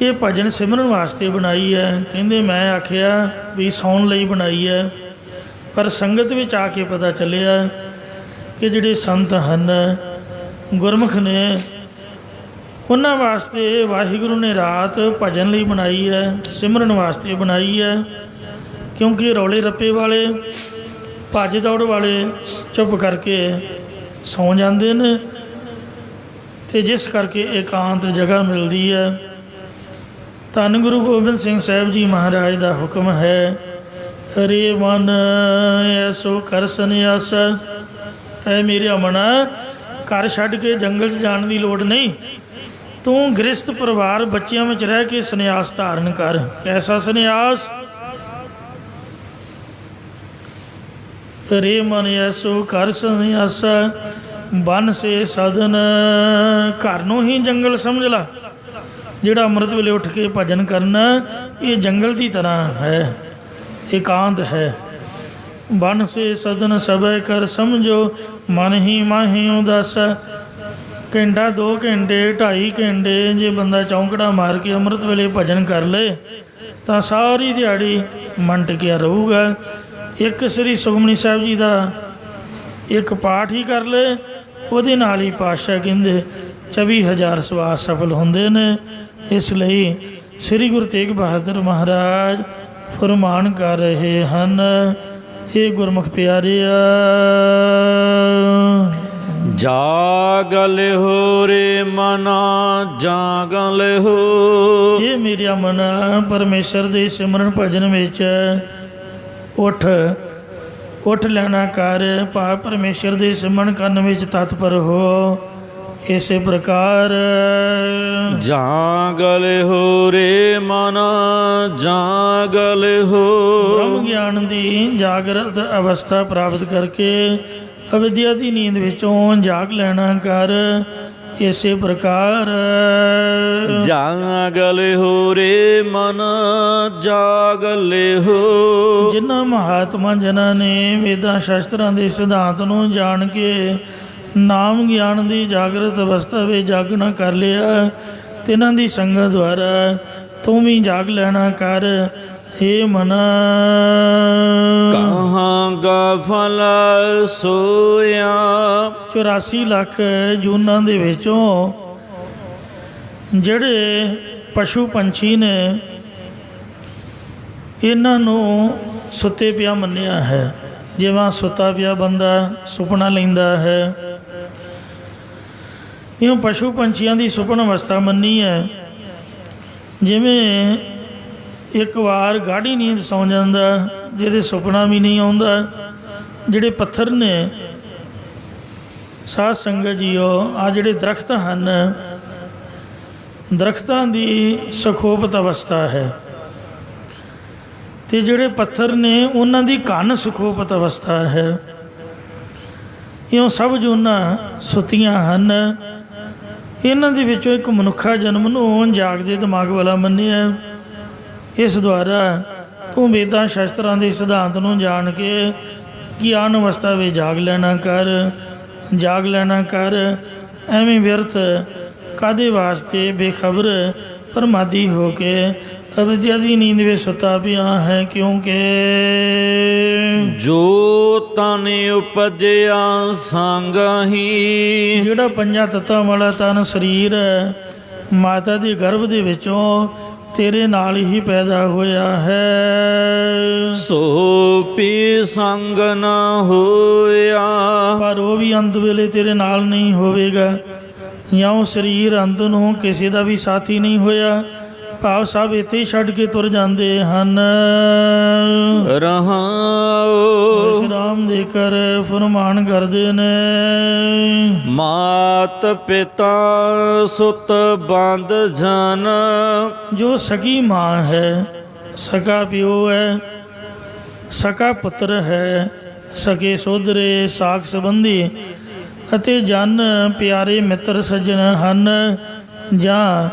ਇਹ ਭਜਨ ਸਿਮਰਨ ਵਾਸਤੇ ਬਣਾਈ ਹੈ। ਕਹਿੰਦੇ ਮੈਂ ਆਖਿਆ ਵੀ ਸੌਣ ਲਈ ਬਣਾਈ ਹੈ, ਪਰ ਸੰਗਤ ਵਿੱਚ ਆ ਕੇ ਪਤਾ ਚੱਲਿਆ ਕਿ ਜਿਹੜੇ ਸੰਤ ਹਨ ਗੁਰਮੁਖ ਨੇ ਉਹਨਾਂ ਵਾਸਤੇ ਵਾਹਿਗੁਰੂ ਨੇ ਰਾਤ ਭਜਨ ਲਈ ਬਣਾਈ ਹੈ, ਸਿਮਰਨ ਵਾਸਤੇ ਬਣਾਈ ਹੈ। ਕਿਉਂਕਿ ਰੌਲੇ ਰੱਪੇ ਵਾਲੇ ਭੱਜ ਦੌੜ ਵਾਲੇ ਚੁੱਪ ਕਰਕੇ ਸੌਂ ਜਾਂਦੇ ਨੇ, ਅਤੇ ਜਿਸ ਕਰਕੇ ਇਕਾਂਤ ਜਗ੍ਹਾ ਮਿਲਦੀ ਹੈ। ਧੰਨ ਗੁਰੂ ਗੋਬਿੰਦ ਸਿੰਘ ਸਾਹਿਬ ਜੀ ਮਹਾਰਾਜ ਦਾ ਹੁਕਮ ਹੈ, ਹਰੇ ਮਨ ਐਸੋ ਕਰ ਸੰਨਿਆਸ। ਹੈ ਮੇਰੇ ਅਮਨਾ, ਘਰ ਛੱਡ ਕੇ ਜੰਗਲ 'ਚ ਜਾਣ ਦੀ ਲੋੜ ਨਹੀਂ, ਤੂੰ ਗ੍ਰਸਥ ਪਰਿਵਾਰ ਬੱਚਿਆਂ ਵਿੱਚ ਰਹਿ ਕੇ ਸੰਨਿਆਸ ਧਾਰਨ ਕਰ। ਐਸਾ ਸੰਨਿਆਸ, ਹਰੇ ਮਨ ਐਸੋ ਕਰ ਸੰਨਿਆਸ ਬਨ ਸੇ ਸਾਧਨ। ਘਰ ਨੂੰ ਹੀ ਜੰਗਲ ਸਮਝ ਲਾ। ਜਿਹੜਾ ਅੰਮ੍ਰਿਤ ਵੇਲੇ ਉੱਠ ਕੇ ਭਜਨ ਕਰਨਾ ਇਹ ਜੰਗਲ ਦੀ ਤਰ੍ਹਾਂ ਹੈ, ਇਕਾਂਤ ਹੈ। ਬਨ ਸੇ ਸਦਨ ਸਭੈ ਕਰ ਸਮਝੋ ਮਨ ਹੀ ਮਾਹੀ ਉਦਾਸ। ਘੰਟਾ 2 ਘੰਟੇ 2.5 ਘੰਟੇ ਜੇ ਬੰਦਾ ਚੌਂਕੜਾ ਮਾਰ ਕੇ ਅੰਮ੍ਰਿਤ ਵੇਲੇ ਭਜਨ ਕਰ ਲਏ ਤਾਂ ਸਾਰੀ ਦਿਹਾੜੀ ਮਨ ਟਿਕਿਆ ਰਹੂਗਾ। ਇੱਕ ਸ੍ਰੀ ਸੁਖਮਨੀ ਸਾਹਿਬ ਜੀ ਦਾ ਇੱਕ ਪਾਠ ਹੀ ਕਰ ਲਏ, ਉਹਦੇ ਨਾਲ ਹੀ ਪਾਤਸ਼ਾਹ ਕਹਿੰਦੇ 24,000 ਸਵਾਸ ਸਫਲ ਹੁੰਦੇ ਨੇ। ਇਸ ਲਈ ਸ੍ਰੀ ਗੁਰੂ ਤੇਗ ਬਹਾਦਰ ਮਹਾਰਾਜ ਫਰਮਾਨ ਕਰ ਰਹੇ ਹਨ, ਇਹ ਗੁਰਮੁਖ ਪਿਆਰਿਆ ਜਾਗਲ ਹੋ ਰੇ ਮਨਾ ਜਾਗਲ ਹੋ। ਇਹ ਮੇਰਾ ਮਨ ਪਰਮੇਸ਼ਰ ਦੇ ਸਿਮਰਨ ਭਜਨ ਵਿੱਚ ਉੱਠ ਲੈਣਾ ਕਰ, ਭਾਵ ਪਰਮੇਸ਼ਰ ਦੇ ਸਿਮਰਨ ਕਰਨ ਵਿੱਚ ਤਤਪਰ ਹੋ। ਇਸੇ ਪ੍ਰਕਾਰ ਜਾਗਲ ਹੋ ਰੇ ਮਨ ਜਾਗਲ ਹੋ। ਬ੍ਰਹਮ ਗਿਆਨ ਦੀ ਜਾਗਰਤ ਅਵਸਥਾ ਪ੍ਰਾਪਤ ਕਰਕੇ ਅਵਿਦਿਆ ਦੀ ਨੀਂਦ ਵਿੱਚੋਂ ਜਾਗ ਲੈਣਾ ਕਰ। ਇਸੇ ਪ੍ਰਕਾਰ ਜਾਗਲ ਹੋ ਰੇ ਮਨ ਜਾਗਲ ਹੋ। ਜਿਨ੍ਹਾਂ ਮਹਾਤਮਾ ਜਨਾਂ ਨੇ ਵੇਦਾਂ ਸ਼ਾਸਤਰਾਂ ਦੇ ਸਿਧਾਂਤ ਨੂੰ ਜਾਣ ਕੇ ਨਾਮ ਗਿਆਨ ਦੀ ਜਾਗਰਤ ਅਵਸਥਾ ਵਿੱਚ ਜਾਗਣਾ ਕਰ ਲਿਆ, ਤਿਨਾਂ ਦੀ ਸੰਗਤ ਦੁਆਰਾ ਤੂੰ ਵੀ ਜਾਗ ਲੈਣਾ ਕਰ। ਹੇ ਮਨਾ ਕਹਾਂ ਗਾਫਲ ਸੋਇਆ। 84 ਲੱਖ ਜੂਨਾਂ ਦੇ ਵਿੱਚੋਂ ਜਿਹੜੇ ਪਸ਼ੂ ਪੰਛੀ ਨੇ ਇਹਨਾਂ ਨੂੰ ਸੁੱਤੇ ਪਿਆ ਮੰਨਿਆ ਹੈ। ਜਿਵੇਂ ਸੁੱਤਾ ਪਿਆ ਬੰਦਾ ਸੁਪਨਾ ਲੈਂਦਾ ਹੈ, ਇਉਂ ਪਸ਼ੂ ਪੰਛੀਆਂ ਦੀ ਸੁਪਨ ਅਵਸਥਾ ਮੰਨੀ ਹੈ। ਜਿਵੇਂ ਇੱਕ ਵਾਰ ਗਾਢੀ ਨੀਂਦ ਸੌਂ ਜਾਂਦਾ ਜਿਹਦੇ ਸੁਪਨਾ ਵੀ ਨਹੀਂ ਆਉਂਦਾ। ਜਿਹੜੇ ਪੱਥਰ ਨੇ ਸਾਧ ਸੰਗਤ ਜੀਓ, ਆ ਜਿਹੜੇ ਦਰਖਤ ਹਨ, ਦਰਖਤਾਂ ਦੀ ਸੁਖੋਪਤ ਅਵਸਥਾ ਹੈ, ਅਤੇ ਜਿਹੜੇ ਪੱਥਰ ਨੇ ਉਹਨਾਂ ਦੀ ਘਨ ਸੁਖੋਪਤ ਅਵਸਥਾ ਹੈ। ਇਉਂ ਸਭ ਜੂਨਾਂ ਸੁੱਤੀਆਂ ਹਨ। ਇਹਨਾਂ ਦੇ ਵਿੱਚੋਂ ਇੱਕ ਮਨੁੱਖਾ ਜਨਮ ਨੂੰ ਜਾਗਦੇ ਦਿਮਾਗ ਵਾਲਾ ਮੰਨਿਆ। ਇਸ ਦੁਆਰਾ ਤੂੰ ਵੇਦਾਂ ਸ਼ਾਸਤਰਾਂ ਦੇ ਸਿਧਾਂਤ ਨੂੰ ਜਾਣ ਕੇ ਗਿਆਨ ਅਵਸਥਾ ਵਿੱਚ ਜਾਗ ਲੈਣਾ ਕਰ, ਜਾਗ ਲੈਣਾ ਕਰ। ਐਵੇਂ ਵਿਅਰਥ ਕਾਹਦੇ ਵਾਸਤੇ ਬੇਖਬਰ ਪਰਮਾਦੀ ਹੋ ਕੇ ਅਵਿਦਿਆ ਦੀ ਨੀਂਦ ਵਿੱਚ ਸੁੱਤਾ ਪਿਆ ਹੈ। ਕਿਉਂਕਿ ਜੋ ਤਨ ਉਪਜਿਆ ਸੰਗਹੀ। ਜਿਹੜਾ ਪੰਜਾਂ ਤੱਤਾਂ ਵਾਲਾ ਤਨ ਸਰੀਰ ਹੈ, ਮਾਤਾ ਦੇ ਗਰਭ ਦੇ ਵਿੱਚੋਂ ਤੇਰੇ ਨਾਲ ਹੀ ਪੈਦਾ ਹੋਇਆ ਹੈ। ਸੋ ਪੀ ਸੰਗ ਨਾ ਹੋਇਆ। ਪਰ ਉਹ ਵੀ ਅੰਤ ਵੇਲੇ ਤੇਰੇ ਨਾਲ ਨਹੀਂ ਹੋਵੇਗਾ। ਜਾਂ ਸਰੀਰ ਅੰਤ ਨੂੰ ਕਿਸੇ ਦਾ ਵੀ ਸਾਥੀ ਨਹੀਂ ਹੋਇਆ, ਭਾਵ ਸਭ ਇੱਥੇ ਹੀ ਛੱਡ ਕੇ ਤੁਰ ਜਾਂਦੇ ਹਨ। ਰਹਾਉ ਵਿਸ਼ਰਾਮ ਦੇ ਕਰ ਫਰਮਾਨ ਕਰਦੇ ਨੇ। ਮਾਤ ਪਿਤਾ ਸੁਤ ਬੰਦ ਜਨ। ਜੋ ਸਕੀ ਮਾਂ ਹੈ, ਸਕਾ ਪਿਓ ਹੈ, ਸਕਾ ਪੁੱਤਰ ਹੈ, ਸਕੇ ਸੋਦਰੇ ਸਾਕ ਸੰਬੰਧੀ ਅਤੇ ਜਨ ਪਿਆਰੇ ਮਿੱਤਰ ਸੱਜਣ ਹਨ, ਜਾਂ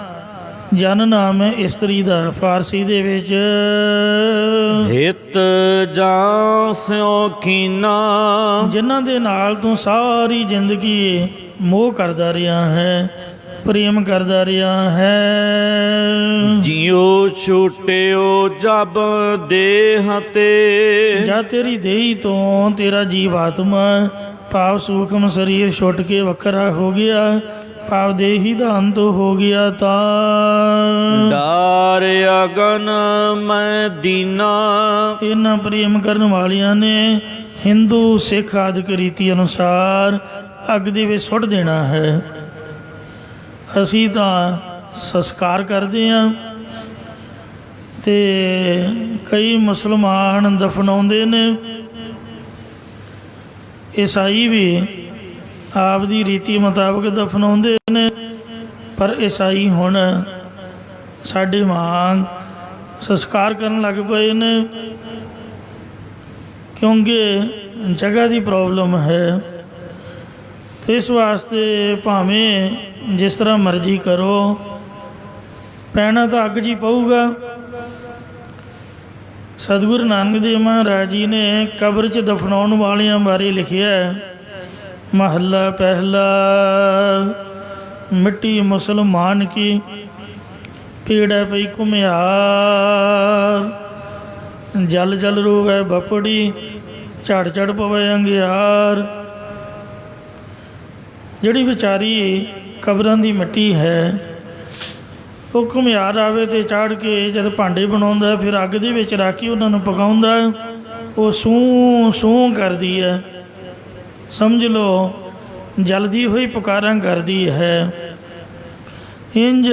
ਜਨ ਨਾਮ ਹੈ ਇਸਤਰੀ ਦਾ। ਫਾਰਸੀ ਦੇ ਵਿੱਚ ਹਿਤ ਜਾਂ ਸਿਉ ਕੀਨਾ, ਜਿਨ੍ਹਾਂ ਦੇ ਨਾਲ ਤੂੰ ਸਾਰੀ ਜ਼ਿੰਦਗੀ ਮੋਹ ਕਰਦਾ ਰਿਹਾ ਹੈ, ਪ੍ਰੇਮ ਕਰਦਾ ਰਿਹਾ ਹੈ। ਜਿਉ ਛੁਟਿਓ ਜਬ ਦੇਹ ਤੇ, ਜਾਂ ਤੇਰੀ ਦੇਹੀ ਤੋਂ ਤੇਰਾ ਜੀਵ ਆਤਮਾ ਭਾਵ ਸੂਖਮ ਸਰੀਰ ਛੁੱਟ ਕੇ ਵੱਖਰਾ ਹੋ ਗਿਆ, ਭਾਵ ਦੇਹੀ ਦਾ ਅੰਤ ਹੋ ਗਿਆ ਤਾਂ ਡਾਰ ਅਗਨ ਮੈਂ ਦੀਨਾ। ਇਹਨਾਂ ਪ੍ਰੇਮ ਕਰਨ ਵਾਲਿਆਂ ਨੇ ਹਿੰਦੂ ਸਿੱਖ ਆਦਿਕ ਰੀਤੀ ਅਨੁਸਾਰ ਅੱਗ ਦੇ ਵਿੱਚ ਸੁੱਟ ਦੇਣਾ ਹੈ। ਅਸੀਂ ਤਾਂ ਸੰਸਕਾਰ ਕਰਦੇ ਹਾਂ ਅਤੇ ਕਈ ਮੁਸਲਮਾਨ ਦਫਨਾਉਂਦੇ ਨੇ, ਈਸਾਈ ਵੀ ਆਪ ਦੀ ਰੀਤੀ ਮੁਤਾਬਕ ਦਫਨਾਉਂਦੇ ਨੇ, ਪਰ ਈਸਾਈ ਹੁਣ ਸਾਡੇ ਵਾਂਗ ਸੰਸਕਾਰ ਕਰਨ ਲੱਗ ਪਏ ਨੇ, ਕਿਉਂਕਿ ਜਗ੍ਹਾ ਦੀ ਪ੍ਰੋਬਲਮ ਹੈ। ਤੇ ਇਸ ਵਾਸਤੇ ਭਾਵੇਂ ਜਿਸ ਤਰ੍ਹਾਂ ਮਰਜ਼ੀ ਕਰੋ, ਪੈਣਾ ਤਾਂ ਅੱਗ 'ਚ ਹੀ ਪਊਗਾ। ਸਤਿਗੁਰੂ ਨਾਨਕ ਦੇਵ ਮਹਾਰਾਜ ਜੀ ਨੇ ਕਬਰ 'ਚ ਦਫਨਾਉਣ ਵਾਲਿਆਂ ਬਾਰੇ ਲਿਖਿਆ, ਮਹੱਲਾ ਪਹਿਲਾ। ਮਿੱਟੀ ਮੁਸਲਮਾਨ ਕੀ ਪੀੜੈ ਪਈ ਘੁਮਿਆਰ, ਜਲ ਜਲ ਰੋਵੈ ਬਪੜੀ, ਝੜ ਝੜ ਪਵੇ ਅੰਗਿਆਰ। ਜਿਹੜੀ ਵਿਚਾਰੀ ਕਬਰਾਂ ਦੀ ਮਿੱਟੀ ਹੈ, ਉਹ ਘੁਮਿਆਰ ਆਵੇ ਤੇ ਚਾੜ ਕੇ ਜਦ ਭਾਂਡੇ ਬਣਾਉਂਦਾ, ਫਿਰ ਅੱਗ ਦੇ ਵਿੱਚ ਰੱਖ ਕੇ ਉਹਨਾਂ ਨੂੰ ਪਕਾਉਂਦਾ, ਉਹ ਸੂੰ ਸੂੰ ਕਰਦੀ ਹੈ, ਸਮਝ ਲਓ ਜਲਦੀ ਹੋਈ ਪੁਕਾਰਾਂ ਕਰਦੀ ਹੈ। ਇੰਝ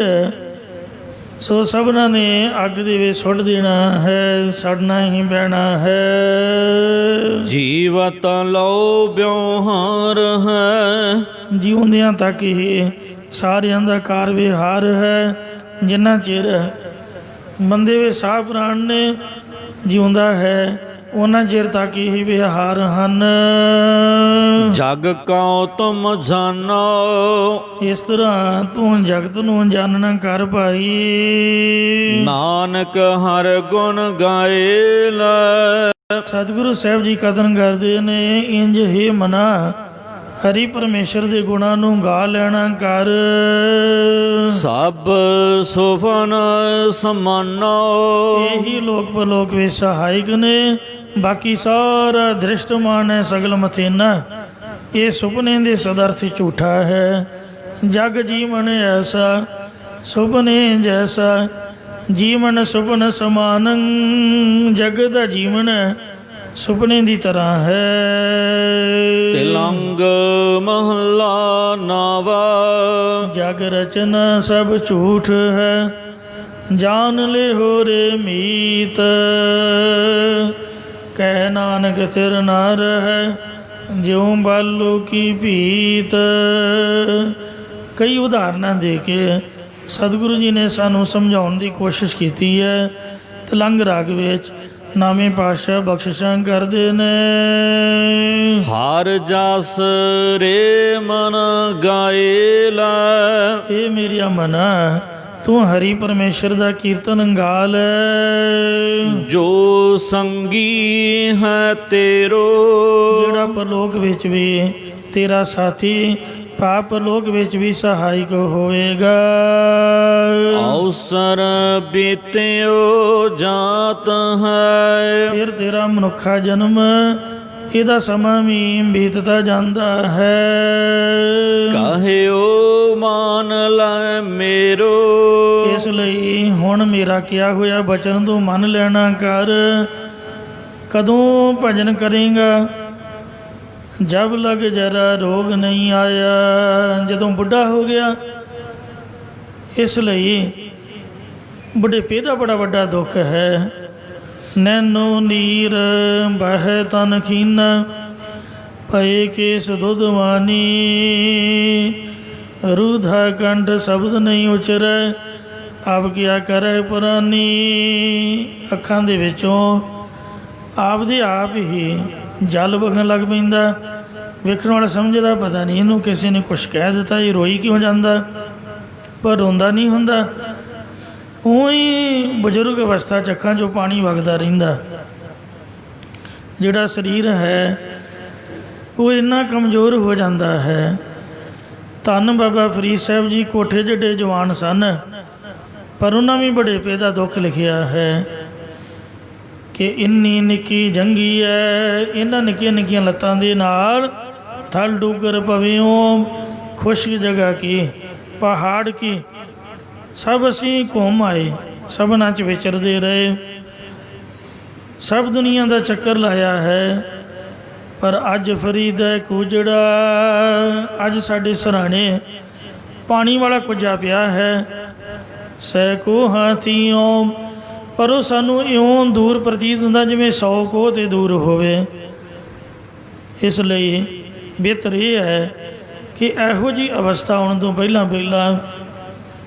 ਸੋ ਸਭਨਾਂ ਨੇ ਅੱਗ ਦੇ ਵਿੱਚ ਸੁੱਟ ਦੇਣਾ ਹੈ, ਸੜਨਾ ਹੀ ਪੈਣਾ ਹੈ। ਜੀਵਤ ਲਓ ਵਿਵਹਾਰ ਹੈ, ਜਿਉਂਦਿਆਂ ਤੱਕ ਇਹ ਸਾਰਿਆਂ ਦਾ ਕਾਰ ਵਿਹਾਰ ਹੈ। ਜਿੰਨਾ ਚਿਰ ਬੰਦੇ ਵਿੱਚ ਸਾਹ ਪ੍ਰਾਣ ਨੇ ਜਿਉਂਦਾ ਹੈ, ਉਹਨਾਂ ਚਿਰ ਤੱਕ ਇਹ ਵਿਹਾਰ ਹਨ। ਜਗ ਕਉ ਤੁਮ ਜਾਨੋ, ਇਸ ਤਰ੍ਹਾਂ ਤੂੰ ਜਗਤ ਨੂੰ ਜਾਣਨਾ ਕਰ ਭਾਈ। ਨਾਨਕ ਹਰ ਗੁਣ ਗਾਏ ਲੈ। ਸਤਿਗੁਰੂ ਸਾਹਿਬ ਜੀ ਕਥਨ ਕਰਦੇ ਨੇ, ਇੰਝ ਹੀ ਮਨਾ ਹਰੀ ਪਰਮੇਸ਼ਰ ਦੇ ਗੁਣਾਂ ਨੂੰ ਗਾ ਲੈਣਾ ਕਰ। ਸਭ ਸੁਫਨ ਸਮਾਨੋ, ਇਹੀ ਲੋਕ ਪਰਲੋਕ ਵਿੱਚ ਸਹਾਇਕ ਨੇ, ਬਾਕੀ ਸਾਰਾ ਦ੍ਰਿਸ਼ਟਮਾਨ ਹੈ ਸਗਲ ਮਥੇਨਾ। ਇਹ ਸੁਪਨੇ ਦੇ ਸਦਰਥ ਝੂਠਾ ਹੈ। ਜਗ ਜੀਵਨ ਐਸਾ ਸੁਪਨੇ ਜੈਸਾ, ਜੀਵਨ ਸੁਪਨ ਸਮਾਨੰ। ਜਗ ਦਾ ਜੀਵਨ ਸੁਪਨੇ ਦੀ ਤਰ੍ਹਾਂ ਹੈ। ਤਿਲੰਗ ਮਹਲਾ ਨਾਵਾ, ਜਗ ਰਚਨਾ ਸਭ ਝੂਠ ਹੈ, ਜਾਨ ਲਿਹੋ ਰੇ ਮੀਤ। ਕਹਿ ਨਾਨਕ ਥਿਰ ਨਾ ਰਹਿ, ਜਿਉ ਬਾਲੂ ਕੀ ਭੀਤ। ਕਈ ਉਦਾਹਰਨਾਂ ਦੇ ਕੇ ਸਤਿਗੁਰੂ ਜੀ ਨੇ ਸਾਨੂੰ ਸਮਝਾਉਣ ਦੀ ਕੋਸ਼ਿਸ਼ ਕੀਤੀ ਹੈ। ਤਿਲੰਗ ਰਾਗ ਵਿੱਚ ਨਾਵੇਂ ਪਾਤਸ਼ਾਹ ਬਖਸ਼ਿਸ਼ਾਂ ਕਰਦੇ ਨੇ। ਹਰ ਜਸ ਰੇ ਮਨ ਗਾਏ ਲੈ, ਇਹ ਮੇਰੀਆ ਮਨਾ ਤੂੰ ਹਰੀ ਪਰਮੇਸ਼ਰ ਦਾ ਕੀਰਤਨ ਗਾ ਲੈ। ਜੋ ਸੰਗੀ ਹੈ ਤੇਰੋ, ਜਿਹੜਾ ਪਰਲੋਕ ਵਿੱਚ ਵੀ ਤੇਰਾ ਸਾਥੀ, ਪਾਪ ਪਰਲੋਕ ਵਿੱਚ ਵੀ ਸਹਾਇਕ ਹੋਵੇਗਾ। ਅਵਸਰ ਬੀਤਿਓ ਜਾਤ ਹੈ, ਫਿਰ ਤੇਰਾ ਮਨੁੱਖਾ ਜਨਮ, ਇਹਦਾ ਸਮਾਂ ਵੀ ਬੀਤਦਾ ਜਾਂਦਾ ਹੈ। ਕਹਿਓ ਮਾਨ ਲੈ ਮੇਰੋ, ਇਸ ਲਈ ਹੁਣ ਮੇਰਾ ਕਿਹਾ ਹੋਇਆ ਬਚਨ ਤੂੰ ਮੰਨ ਲੈਣਾ ਕਰ। ਕਦੋਂ ਭਜਨ ਕਰੇਗਾ? ਜਬ ਲਗ ਜਰਾ ਰੋਗ ਨਹੀਂ ਆਇਆ, ਜਦੋਂ ਬੁੱਢਾ ਹੋ ਗਿਆ। ਇਸ ਲਈ ਬੁਢੇਪੇ ਦਾ ਬੜਾ ਵੱਡਾ ਦੁੱਖ ਹੈ। ਨੈਨੋ ਨੀਰ ਬਹਿ ਤਨ ਖੀਨਾ, ਪਏ ਕੇਸ ਦੁੱਧ ਮਾਨੀ। ਰੂਧਾ ਕੰਠ ਸ਼ਬਦ ਨਹੀਂ ਉਚਰੈ, ਆਪ ਕਿਆ ਕਰੈ ਪੁਰਾਨੀ। ਅੱਖਾਂ ਦੇ ਵਿੱਚੋਂ ਆਪਦੇ ਆਪ ਹੀ ਜਲ ਵਗਣ ਲੱਗ ਪੈਂਦਾ। ਵੇਖਣ ਵਾਲਾ ਸਮਝਦਾ ਪਤਾ ਨਹੀਂ ਇਹਨੂੰ ਕਿਸੇ ਨੇ ਕੁਛ ਕਹਿ ਦਿੱਤਾ, ਇਹ ਰੋਈ ਕਿਉਂ ਜਾਂਦਾ, ਪਰ ਰੋਂਦਾ ਨਹੀਂ ਹੁੰਦਾ। ਉਹੀ ਬਜ਼ੁਰਗ ਅਵਸਥਾ 'ਚ ਅੱਖਾਂ 'ਚੋਂ ਪਾਣੀ ਵਗਦਾ ਰਹਿੰਦਾ। ਜਿਹੜਾ ਸਰੀਰ ਹੈ ਉਹ ਇੰਨਾ ਕਮਜ਼ੋਰ ਹੋ ਜਾਂਦਾ ਹੈ। ਧੰਨ ਬਾਬਾ ਫਰੀਦ ਸਾਹਿਬ ਜੀ ਕੋਠੇ ਜਿਹੜੇ ਜਵਾਨ ਸਨ, ਪਰ ਉਹਨਾਂ ਵੀ ਬੁਢੇਪੇ ਦਾ ਦੁੱਖ ਲਿਖਿਆ ਹੈ ਕਿ ਇੰਨੀ ਨਿੱਕੀ ਜੰਗੀ ਹੈ, ਇਹਨਾਂ ਨਿੱਕੀਆਂ ਨਿੱਕੀਆਂ ਲੱਤਾਂ ਦੇ ਨਾਲ ਥਲ ਡੂਗਰ ਪਵਿਓ ਖੁਸ਼ਕ ਜਗ੍ਹਾ ਕੀ ਪਹਾੜ ਕੀ ਸਭ ਅਸੀਂ ਘੁੰਮ ਆਏ, ਸਭਨਾਂ 'ਚ ਵਿਚਰਦੇ ਰਹੇ, ਸਭ ਦੁਨੀਆ ਦਾ ਚੱਕਰ ਲਾਇਆ ਹੈ। ਪਰ ਅੱਜ ਫਰੀਦ ਕੁਜੜਾ, ਅੱਜ ਸਾਡੇ ਸਰਾਣੇ ਪਾਣੀ ਵਾਲਾ ਕੁੱਜਾ ਪਿਆ ਹੈ। ਸੈ ਕੋ ਹਾਥੀਓਂ, ਪਰ ਉਹ ਸਾਨੂੰ ਇਉਂ ਦੂਰ ਪ੍ਰਤੀਤ ਹੁੰਦਾ ਜਿਵੇਂ 100 ਕੋਹ 'ਤੇ ਦੂਰ ਹੋਵੇ। ਇਸ ਲਈ ਬਿਹਤਰ ਇਹ ਹੈ ਕਿ ਇਹੋ ਜਿਹੀ ਅਵਸਥਾ ਆਉਣ ਤੋਂ ਪਹਿਲਾਂ ਪਹਿਲਾਂ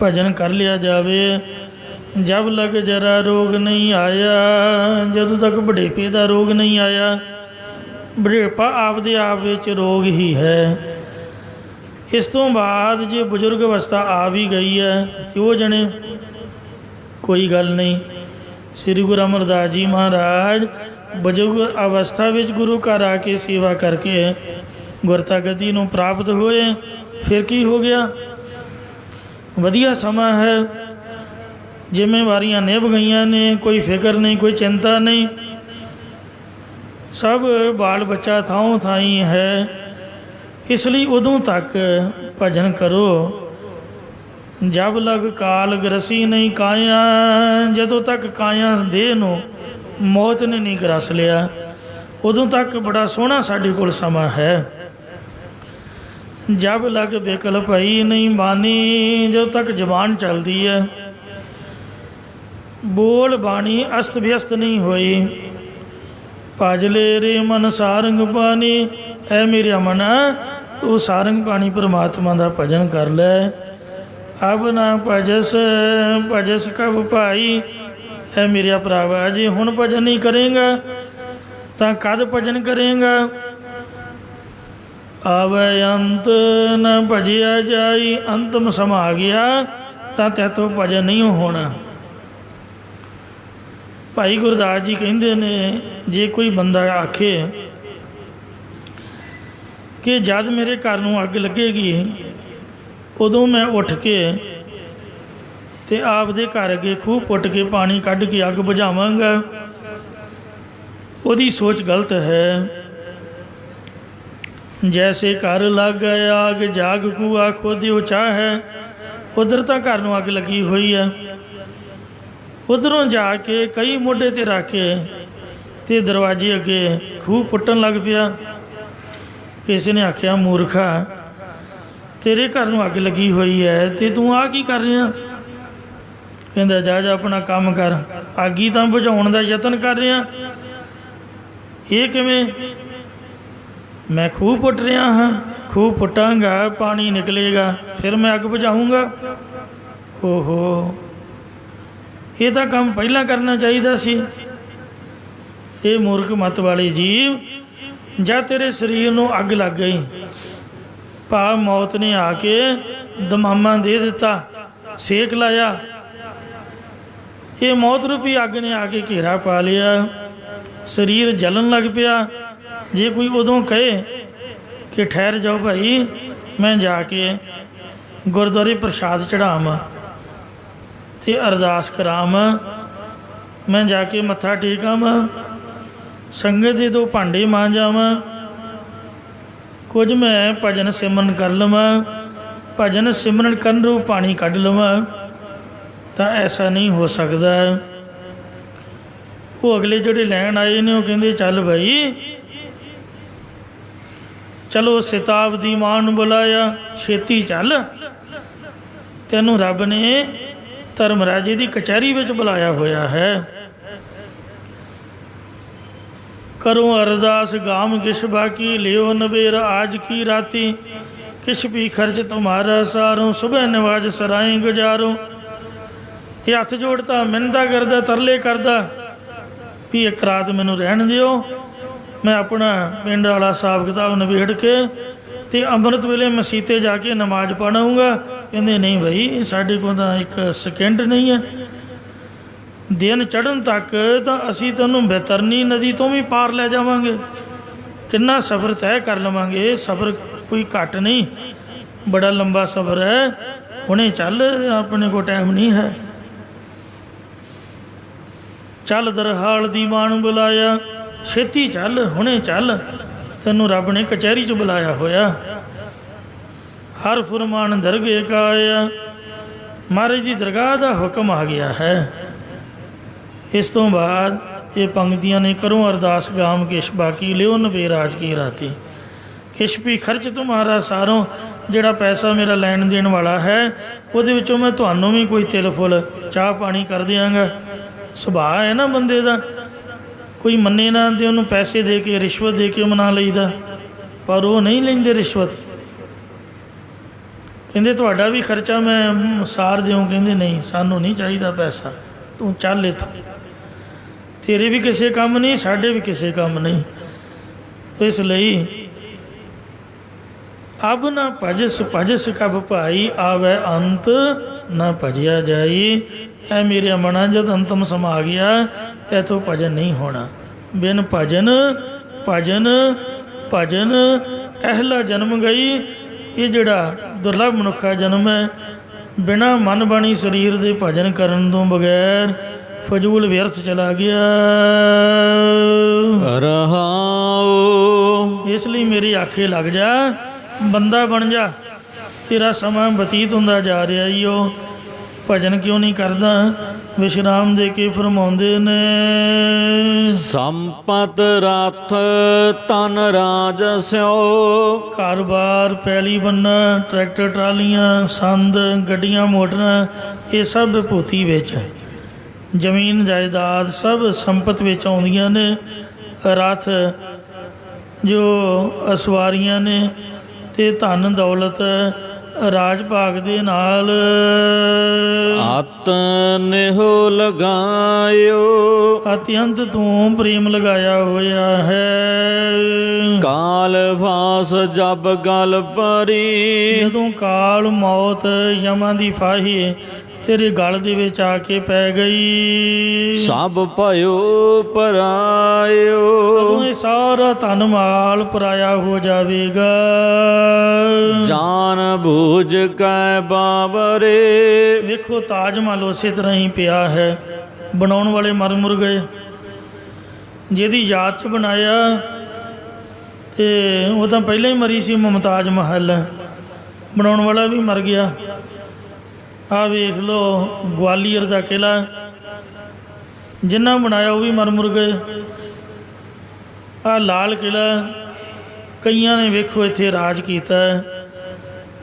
ਭਜਨ ਕਰ ਲਿਆ ਜਾਵੇ। ਜਬ ਲਗ ਜਰਾ ਰੋਗ ਨਹੀਂ ਆਇਆ, ਜਦੋਂ ਤੱਕ ਬੁਢੇਪੇ ਦਾ ਰੋਗ ਨਹੀਂ ਆਇਆ। ਬੁਢੇਪਾ ਆਪਦੇ ਆਪ ਵਿੱਚ ਰੋਗ ਹੀ ਹੈ। ਇਸ ਤੋਂ ਬਾਅਦ ਜੇ ਬਜ਼ੁਰਗ ਅਵਸਥਾ ਆ ਵੀ ਗਈ ਹੈ ਤਾਂ ਉਹ ਜਣੇ ਕੋਈ ਗੱਲ ਨਹੀਂ। ਸ੍ਰੀ ਗੁਰੂ ਅਮਰਦਾਸ ਜੀ ਮਹਾਰਾਜ ਬਜ਼ੁਰਗ ਅਵਸਥਾ ਵਿੱਚ ਗੁਰੂ ਘਰ ਆ ਕੇ ਸੇਵਾ ਕਰਕੇ ਗੁਰਤਾ ਗੱਦੀ ਨੂੰ ਪ੍ਰਾਪਤ ਹੋਏ। ਫਿਰ ਕੀ ਹੋ ਗਿਆ? ਵਧੀਆ ਸਮਾਂ ਹੈ, ਜ਼ਿੰਮੇਵਾਰੀਆਂ ਨਿਭ ਗਈਆਂ ਨੇ, ਕੋਈ ਫਿਕਰ ਨਹੀਂ, ਕੋਈ ਚਿੰਤਾ ਨਹੀਂ, ਸਭ ਬਾਲ ਬੱਚਾ ਥਾਂ ਥਾਈ ਹੈ। ਇਸ ਲਈ ਉਦੋਂ ਤੱਕ ਭਜਨ ਕਰੋ ਜਬ ਲਗ ਕਾਲ ਗਰਸੀ ਨਹੀਂ ਕਾਇਆ, ਜਦੋਂ ਤੱਕ ਕਾਇਆ ਦੇਹ ਨੂੰ ਮੌਤ ਨੇ ਨਹੀਂ ਗਰਸ ਲਿਆ, ਉਦੋਂ ਤੱਕ ਬੜਾ ਸੋਹਣਾ ਸਾਡੇ ਕੋਲ ਸਮਾਂ ਹੈ। ਜਬ ਲਗ ਬਿਕਲ ਭਈ ਨਹੀਂ ਬਾਣੀ, ਜਦੋਂ ਤੱਕ ਜ਼ਬਾਨ ਚੱਲਦੀ ਹੈ, ਬੋਲ ਬਾਣੀ ਅਸਤ ਵਿਅਸਤ ਨਹੀਂ ਹੋਈ। ਭਜ ਲੈ ਰੇ ਮਨ ਸਾਰੰਗ ਪਾਣੀ, ਐ ਮੇਰੇ ਮਨ ਤੂੰ ਸਾਰੰਗ ਪਾਣੀ ਪਰਮਾਤਮਾ ਦਾ ਭਜਨ ਕਰ ਲੈ। ਅਬ ਨਾ ਭਜਸ ਭਜਸ ਕਬ ਭਾਈ, ਐ ਮੇਰਾ ਭਰਾਵਾ ਜੇ ਹੁਣ ਭਜਨ ਨਹੀਂ ਕਰੇਗਾ ਤਾਂ ਕਦ ਭਜਨ ਕਰੇਗਾ। ਆਵੇ ਅੰਤ ਨ ਭਜਿਆ ਜਾਈ, ਅੰਤਮ ਸਮਾਂ ਆ ਗਿਆ ਤਾਂ ਤੈਥੋਂ ਭਜਨ ਨਹੀਂ ਹੋਣਾ। ਭਾਈ ਗੁਰਦਾਸ ਜੀ ਕਹਿੰਦੇ ਨੇ ਜੇ ਕੋਈ ਬੰਦਾ ਆਖੇ ਕਿ ਜਦ ਮੇਰੇ ਘਰ ਨੂੰ ਅੱਗ ਲੱਗੇਗੀ ਉਦੋਂ ਮੈਂ ਉੱਠ ਕੇ ਤੇ ਆਪਦੇ ਘਰ ਅੱਗੇ ਖੂਹ ਪੁੱਟ ਕੇ ਪਾਣੀ ਕੱਢ ਕੇ ਅੱਗ ਬੁਝਾਵਾਂਗਾ, ਉਹਦੀ ਸੋਚ ਗਲਤ ਹੈ। ਜੈਸੇ ਘਰ ਲੱਗ ਆਗ ਜਾਗ ਕੂ ਆਖੋ ਦਿਓ ਚਾਹ ਹੈ, ਉਧਰ ਤਾਂ ਘਰ ਨੂੰ ਅੱਗ ਲੱਗੀ ਹੋਈ ਹੈ, ਉਧਰੋਂ ਜਾ ਕੇ ਕਈ ਮੋਢੇ 'ਤੇ ਰੱਖ ਕੇ ਤੇ ਦਰਵਾਜ਼ੇ ਅੱਗੇ ਖੂਹ ਪੁੱਟਣ ਲੱਗ ਪਿਆ। ਕਿਸੇ ਨੇ ਆਖਿਆ ਮੂਰਖਾ, ਤੇਰੇ ਘਰ ਨੂੰ ਅੱਗ ਲੱਗੀ ਹੋਈ ਹੈ ਤੇ ਤੂੰ ਆਹ ਕੀ ਕਰ ਰਿਹਾ? ਕਹਿੰਦਾ ਜਾ ਜਾ ਆਪਣਾ ਕੰਮ ਕਰ, ਅੱਗ ਹੀ ਤਾਂ ਬੁਝਾਉਣ ਦਾ ਯਤਨ ਕਰ ਰਿਹਾ। ਇਹ ਕਿਵੇਂ? ਮੈਂ ਖੂਹ ਪੁੱਟ ਰਿਹਾ ਹਾਂ, ਖੂਹ ਪੁੱਟਾਂਗਾ ਪਾਣੀ ਨਿਕਲੇਗਾ ਫਿਰ ਮੈਂ ਅੱਗ ਬੁਝਾਊਂਗਾ। ਓਹੋ, ਇਹ ਤਾਂ ਕੰਮ ਪਹਿਲਾਂ ਕਰਨਾ ਚਾਹੀਦਾ ਸੀ। ਇਹ ਮੂਰਖ ਮਤ ਵਾਲੇ ਜੀਵ, ਜਦ ਤੇਰੇ ਸਰੀਰ ਨੂੰ ਅੱਗ ਲੱਗ ਗਈ, ਭਾਵ ਮੌਤ ਨੇ ਆ ਕੇ ਦਮਾਮਾ ਦੇ ਦਿੱਤਾ, ਸੇਕ ਲਾਇਆ, ਇਹ ਮੌਤ ਰੂਪੀ ਅੱਗ ਨੇ ਆ ਕੇ ਘੇਰਾ ਪਾ ਲਿਆ, ਸਰੀਰ ਜਲਣ ਲੱਗ ਪਿਆ। ਜੇ ਕੋਈ ਉਦੋਂ ਕਹੇ ਕਿ ਠਹਿਰ ਜਾਓ ਭਾਈ, ਮੈਂ ਜਾ ਕੇ ਗੁਰਦੁਆਰੇ ਪ੍ਰਸ਼ਾਦ ਚੜ੍ਹਾਵਾਂ ਅਤੇ ਅਰਦਾਸ ਕਰਾਵਾਂ, ਮੈਂ ਜਾ ਕੇ ਮੱਥਾ ਟੇਕਾਵਾਂ, ਸੰਗਤ ਦੇ 2 ਭਾਂਡੇ ਮਾਂਜਾਵਾਂ, ਕੁਝ ਮੈਂ ਭਜਨ ਸਿਮਰਨ ਕਰ ਲਵਾਂ, ਭਜਨ ਸਿਮਰਨ ਕਰਨ ਨੂੰ ਪਾਣੀ ਕੱਢ ਲਵਾਂ, ਤਾਂ ਐਸਾ ਨਹੀਂ ਹੋ ਸਕਦਾ। ਉਹ ਅਗਲੇ ਜਿਹੜੇ ਲੈਣ ਆਏ ਨੇ ਉਹ ਕਹਿੰਦੇ ਚੱਲ ਭਾਈ ਚਲੋ, ਸਿਤਾਬਦੀ ਮਾਂ ਨੂੰ ਬੁਲਾਇਆ, ਛੇਤੀ ਚੱਲ, ਤੈਨੂੰ ਰੱਬ ਨੇ ਧਰਮ ਰਾਜੇ ਦੀ ਕਚਹਿਰੀ ਵਿੱਚ ਬੁਲਾਇਆ ਹੋਇਆ ਹੈ। ਕਰੋ ਅਰਦਾਸ ਗਾਮ ਕਿਛ ਬਾਕੀ, ਲਿਓ ਨਵੇਰ ਆਜ ਕੀ ਰਾਤੀ, ਕਿਛ ਵੀ ਖਰਚ ਤੁਮਾਰਾ ਸਾਰੋਂ, ਸੁਬਹ ਨਵਾਜ ਸਰਾਏ ਗੁਜ਼ਾਰੋ। ਇਹ ਹੱਥ ਜੋੜਤਾ, ਮਿੰਨਤਾਂ ਕਰਦਾ, ਤਰਲੇ ਕਰਦਾ ਵੀ ਇੱਕ ਰਾਤ ਮੈਨੂੰ ਰਹਿਣ ਦਿਓ, ਮੈਂ ਆਪਣਾ ਪਿੰਡ ਵਾਲਾ ਹਿਸਾਬ ਕਿਤਾਬ ਨਿਬੇੜ ਕੇ ਅਤੇ ਅੰਮ੍ਰਿਤ ਵੇਲੇ ਮਸੀਤੇ ਜਾ ਕੇ ਨਮਾਜ਼ ਪੜ੍ਹਾਊਂਗਾ। ਕਹਿੰਦੇ ਨਹੀਂ ਬਈ, ਸਾਡੇ ਕੋਲ ਤਾਂ 1 ਸਕਿੰਟ ਨਹੀਂ ਹੈ, ਦਿਨ ਚੜ੍ਹਨ ਤੱਕ ਤਾਂ ਅਸੀਂ ਤੈਨੂੰ ਬੈਤਰਨੀ ਨਦੀ ਤੋਂ ਵੀ ਪਾਰ ਲੈ ਜਾਵਾਂਗੇ। ਕਿੰਨਾ ਸਫ਼ਰ ਤੈਅ ਕਰ ਲਵਾਂਗੇ। ਸਫ਼ਰ ਕੋਈ ਘੱਟ ਨਹੀਂ, ਬੜਾ ਲੰਬਾ ਸਫ਼ਰ ਹੈ। ਹੁਣੇ ਚੱਲ, ਆਪਣੇ ਕੋਲ ਟਾਈਮ ਨਹੀਂ ਹੈ। ਚੱਲ ਦਰਹਾਲ ਦੀਵਾਨ ਬੁਲਾਇਆ, ਛੇਤੀ ਚੱਲ, ਹੁਣੇ ਚੱਲ, ਤੈਨੂੰ ਰੱਬ ਨੇ ਕਚਹਿਰੀ 'ਚ ਬੁਲਾਇਆ ਹੋਇਆ। ਹਰ ਫੁਰਮਾਨ ਦਰਗੇ ਕਾ ਆਇਆ, ਮਹਾਰਾਜ ਦੀ ਦਰਗਾਹ ਦਾ ਹੁਕਮ ਆ ਗਿਆ ਹੈ। ਇਸ ਤੋਂ ਬਾਅਦ ਇਹ ਪੰਕਤੀਆਂ ਨੇ, ਕਰੋ ਅਰਦਾਸ ਗਾਮ ਕਿਛ ਬਾਕੀ ਲਿਓ ਨਵੇ ਰਾਜ ਕੀ ਰਾਤੀ, ਕਿਛ ਵੀ ਖਰਚ ਤੁਮਾਰਾ ਸਾਰੋਂ। ਜਿਹੜਾ ਪੈਸਾ ਮੇਰਾ ਲੈਣ ਦੇਣ ਵਾਲਾ ਹੈ ਉਹਦੇ ਵਿੱਚੋਂ ਮੈਂ ਤੁਹਾਨੂੰ ਵੀ ਕੋਈ ਤਿਲ ਫੁੱਲ ਚਾਹ ਪਾਣੀ ਕਰ ਦਿਆਂਗਾ। ਸੁਭਾਅ ਹੈ ਨਾ ਬੰਦੇ ਦਾ, ਕੋਈ ਮੰਨੇ ਨਾ ਤੇ ਉਹਨੂੰ ਪੈਸੇ ਦੇ ਕੇ, ਰਿਸ਼ਵਤ ਦੇ ਕੇ ਮਨਾ ਲਈਦਾ, ਪਰ ਉਹ ਨਹੀਂ ਲੈਂਦੇ ਰਿਸ਼ਵਤ। ਕਹਿੰਦੇ ਤੁਹਾਡਾ ਵੀ ਖਰਚਾ ਮੈਂ ਸਾਰ ਦਿਉਂ, ਕਹਿੰਦੇ ਨਹੀਂ ਸਾਨੂੰ ਨਹੀਂ ਚਾਹੀਦਾ ਪੈਸਾ, ਤੂੰ ਚੱਲ ਇੱਥੋਂ, ਤੇਰੇ ਵੀ ਕਿਸੇ ਕੰਮ ਨਹੀਂ, ਸਾਡੇ ਵੀ ਕਿਸੇ ਕੰਮ ਨਹੀਂ। ਤੋ ਇਸ ਲਈ ਅਬ ਨਾ ਭਜਸ ਭਜਸ ਕਬ ਭਾਈ, ਆਵੈ ਅੰਤ ਨਾ ਭਜਿਆ ਜਾਈ। ਐ ਮੇਰੇ ਮਨਾਂ ਜਦ ਅੰਤਮ ਸਮਾ ਗਿਆ ਤਾਂ ਇੱਥੋਂ ਭਜਨ ਨਹੀਂ ਹੋਣਾ। ਬਿਨ ਭਜਨ ਭਜਨ ਭਜਨ ਅਹਿਲਾ ਜਨਮ ਗਈ। ਇਹ ਜਿਹੜਾ ਦੁਰਲਭ ਮਨੁੱਖਾ ਜਨਮ ਹੈ, ਬਿਨਾਂ ਮਨ ਬਾਣੀ ਸਰੀਰ ਦੇ ਭਜਨ ਕਰਨ ਤੋਂ ਬਗੈਰ ਫਜ਼ੂਲ ਵਿਅਰਥ ਚਲਾ ਗਿਆ। ਰਹਾਉ ਇਸ ਲਈ ਮੇਰੇ ਆਖੇ ਲੱਗ ਜਾ, ਬੰਦਾ ਬਣ ਜਾ। ਤੇਰਾ ਸਮਾਂ ਬਤੀਤ ਹੁੰਦਾ ਜਾ ਰਿਹਾ ਈ, ਉਹ ਭਜਨ ਕਿਉਂ ਨਹੀਂ ਕਰਦਾ? ਵਿਸ਼ਰਾਮ ਦੇ ਕੇ ਫਰਮਾਉਂਦੇ ਨੇ, ਸੰਪਤ ਰਥ ਤਨ ਰਾਜ ਸਿਓ। ਘਰ-ਬਾਰ, ਪੈਲੀ ਬੰਨਾ, ਟਰੈਕਟਰ ਟਰਾਲੀਆਂ, ਸੰਦ, ਗੱਡੀਆਂ ਮੋਟਰਾਂ, ਇਹ ਸਭ ਵਿਭੂਤੀ ਵਿੱਚ, ਜ਼ਮੀਨ ਜਾਇਦਾਦ ਸਭ ਸੰਪਤ ਵਿੱਚ ਆਉਂਦੀਆਂ ਨੇ। ਰਥ ਜੋ ਅਸਵਾਰੀਆਂ ਨੇ, ਅਤੇ ਧਨ ਦੌਲਤ ਰਾਜ ਭਾਗ ਦੇ ਨਾਲ। ਅਤ ਨਿਹੋ ਲਗਾਇਓ, ਅਤਿਅੰਤ ਤੂੰ ਪ੍ਰੇਮ ਲਗਾਇਆ ਹੋਇਆ ਹੈ। ਕਾਲ ਫਾਸ ਜਬ ਗਲ ਪਰੀ, ਜਦੋਂ ਕਾਲ ਮੌਤ ਯਮਾਂ ਦੀ ਫਾਹੀ ਤੇਰੇ ਗਲ ਦੇ ਵਿੱਚ ਆ ਕੇ ਪੈ ਗਈ, ਸਭ ਭਇਓ ਪਰਾਇਓ। ਤਦੋਂ ਇਹ ਸਾਰਾ ਧਨ ਮਾਲ ਪਰਾਇਆ ਹੋ ਜਾਵੇਗਾ। ਜਾਨ ਬੂਝ ਕੈ ਬਾਬਰੇ, ਵੇਖੋ ਤਾਜ ਮਹਿਲ ਉਸੇ ਤਰ੍ਹਾਂ ਹੀ ਪਿਆ ਹੈ, ਬਣਾਉਣ ਵਾਲੇ ਮਰ ਮੁਰ ਗਏ। ਜਿਹਦੀ ਯਾਦ 'ਚ ਬਣਾਇਆ ਤੇ ਉਹ ਤਾਂ ਪਹਿਲਾਂ ਹੀ ਮਰੀ ਸੀ। ਮੁਮਤਾਜ ਮਹਿਲ ਬਣਾਉਣ ਵਾਲਾ ਵੀ ਮਰ ਗਿਆ। ਆਹ ਵੇਖ ਲਓ ਗਵਾਲੀਅਰ ਦਾ ਕਿਲ੍ਹਾ, ਜਿੰਨਾ ਬਣਾਇਆ ਉਹ ਵੀ ਮਰ ਮੁਰ ਗਏ। ਆਹ ਲਾਲ ਕਿਲ੍ਹਾ, ਕਈਆਂ ਨੇ ਵੇਖੋ ਇੱਥੇ ਰਾਜ ਕੀਤਾ।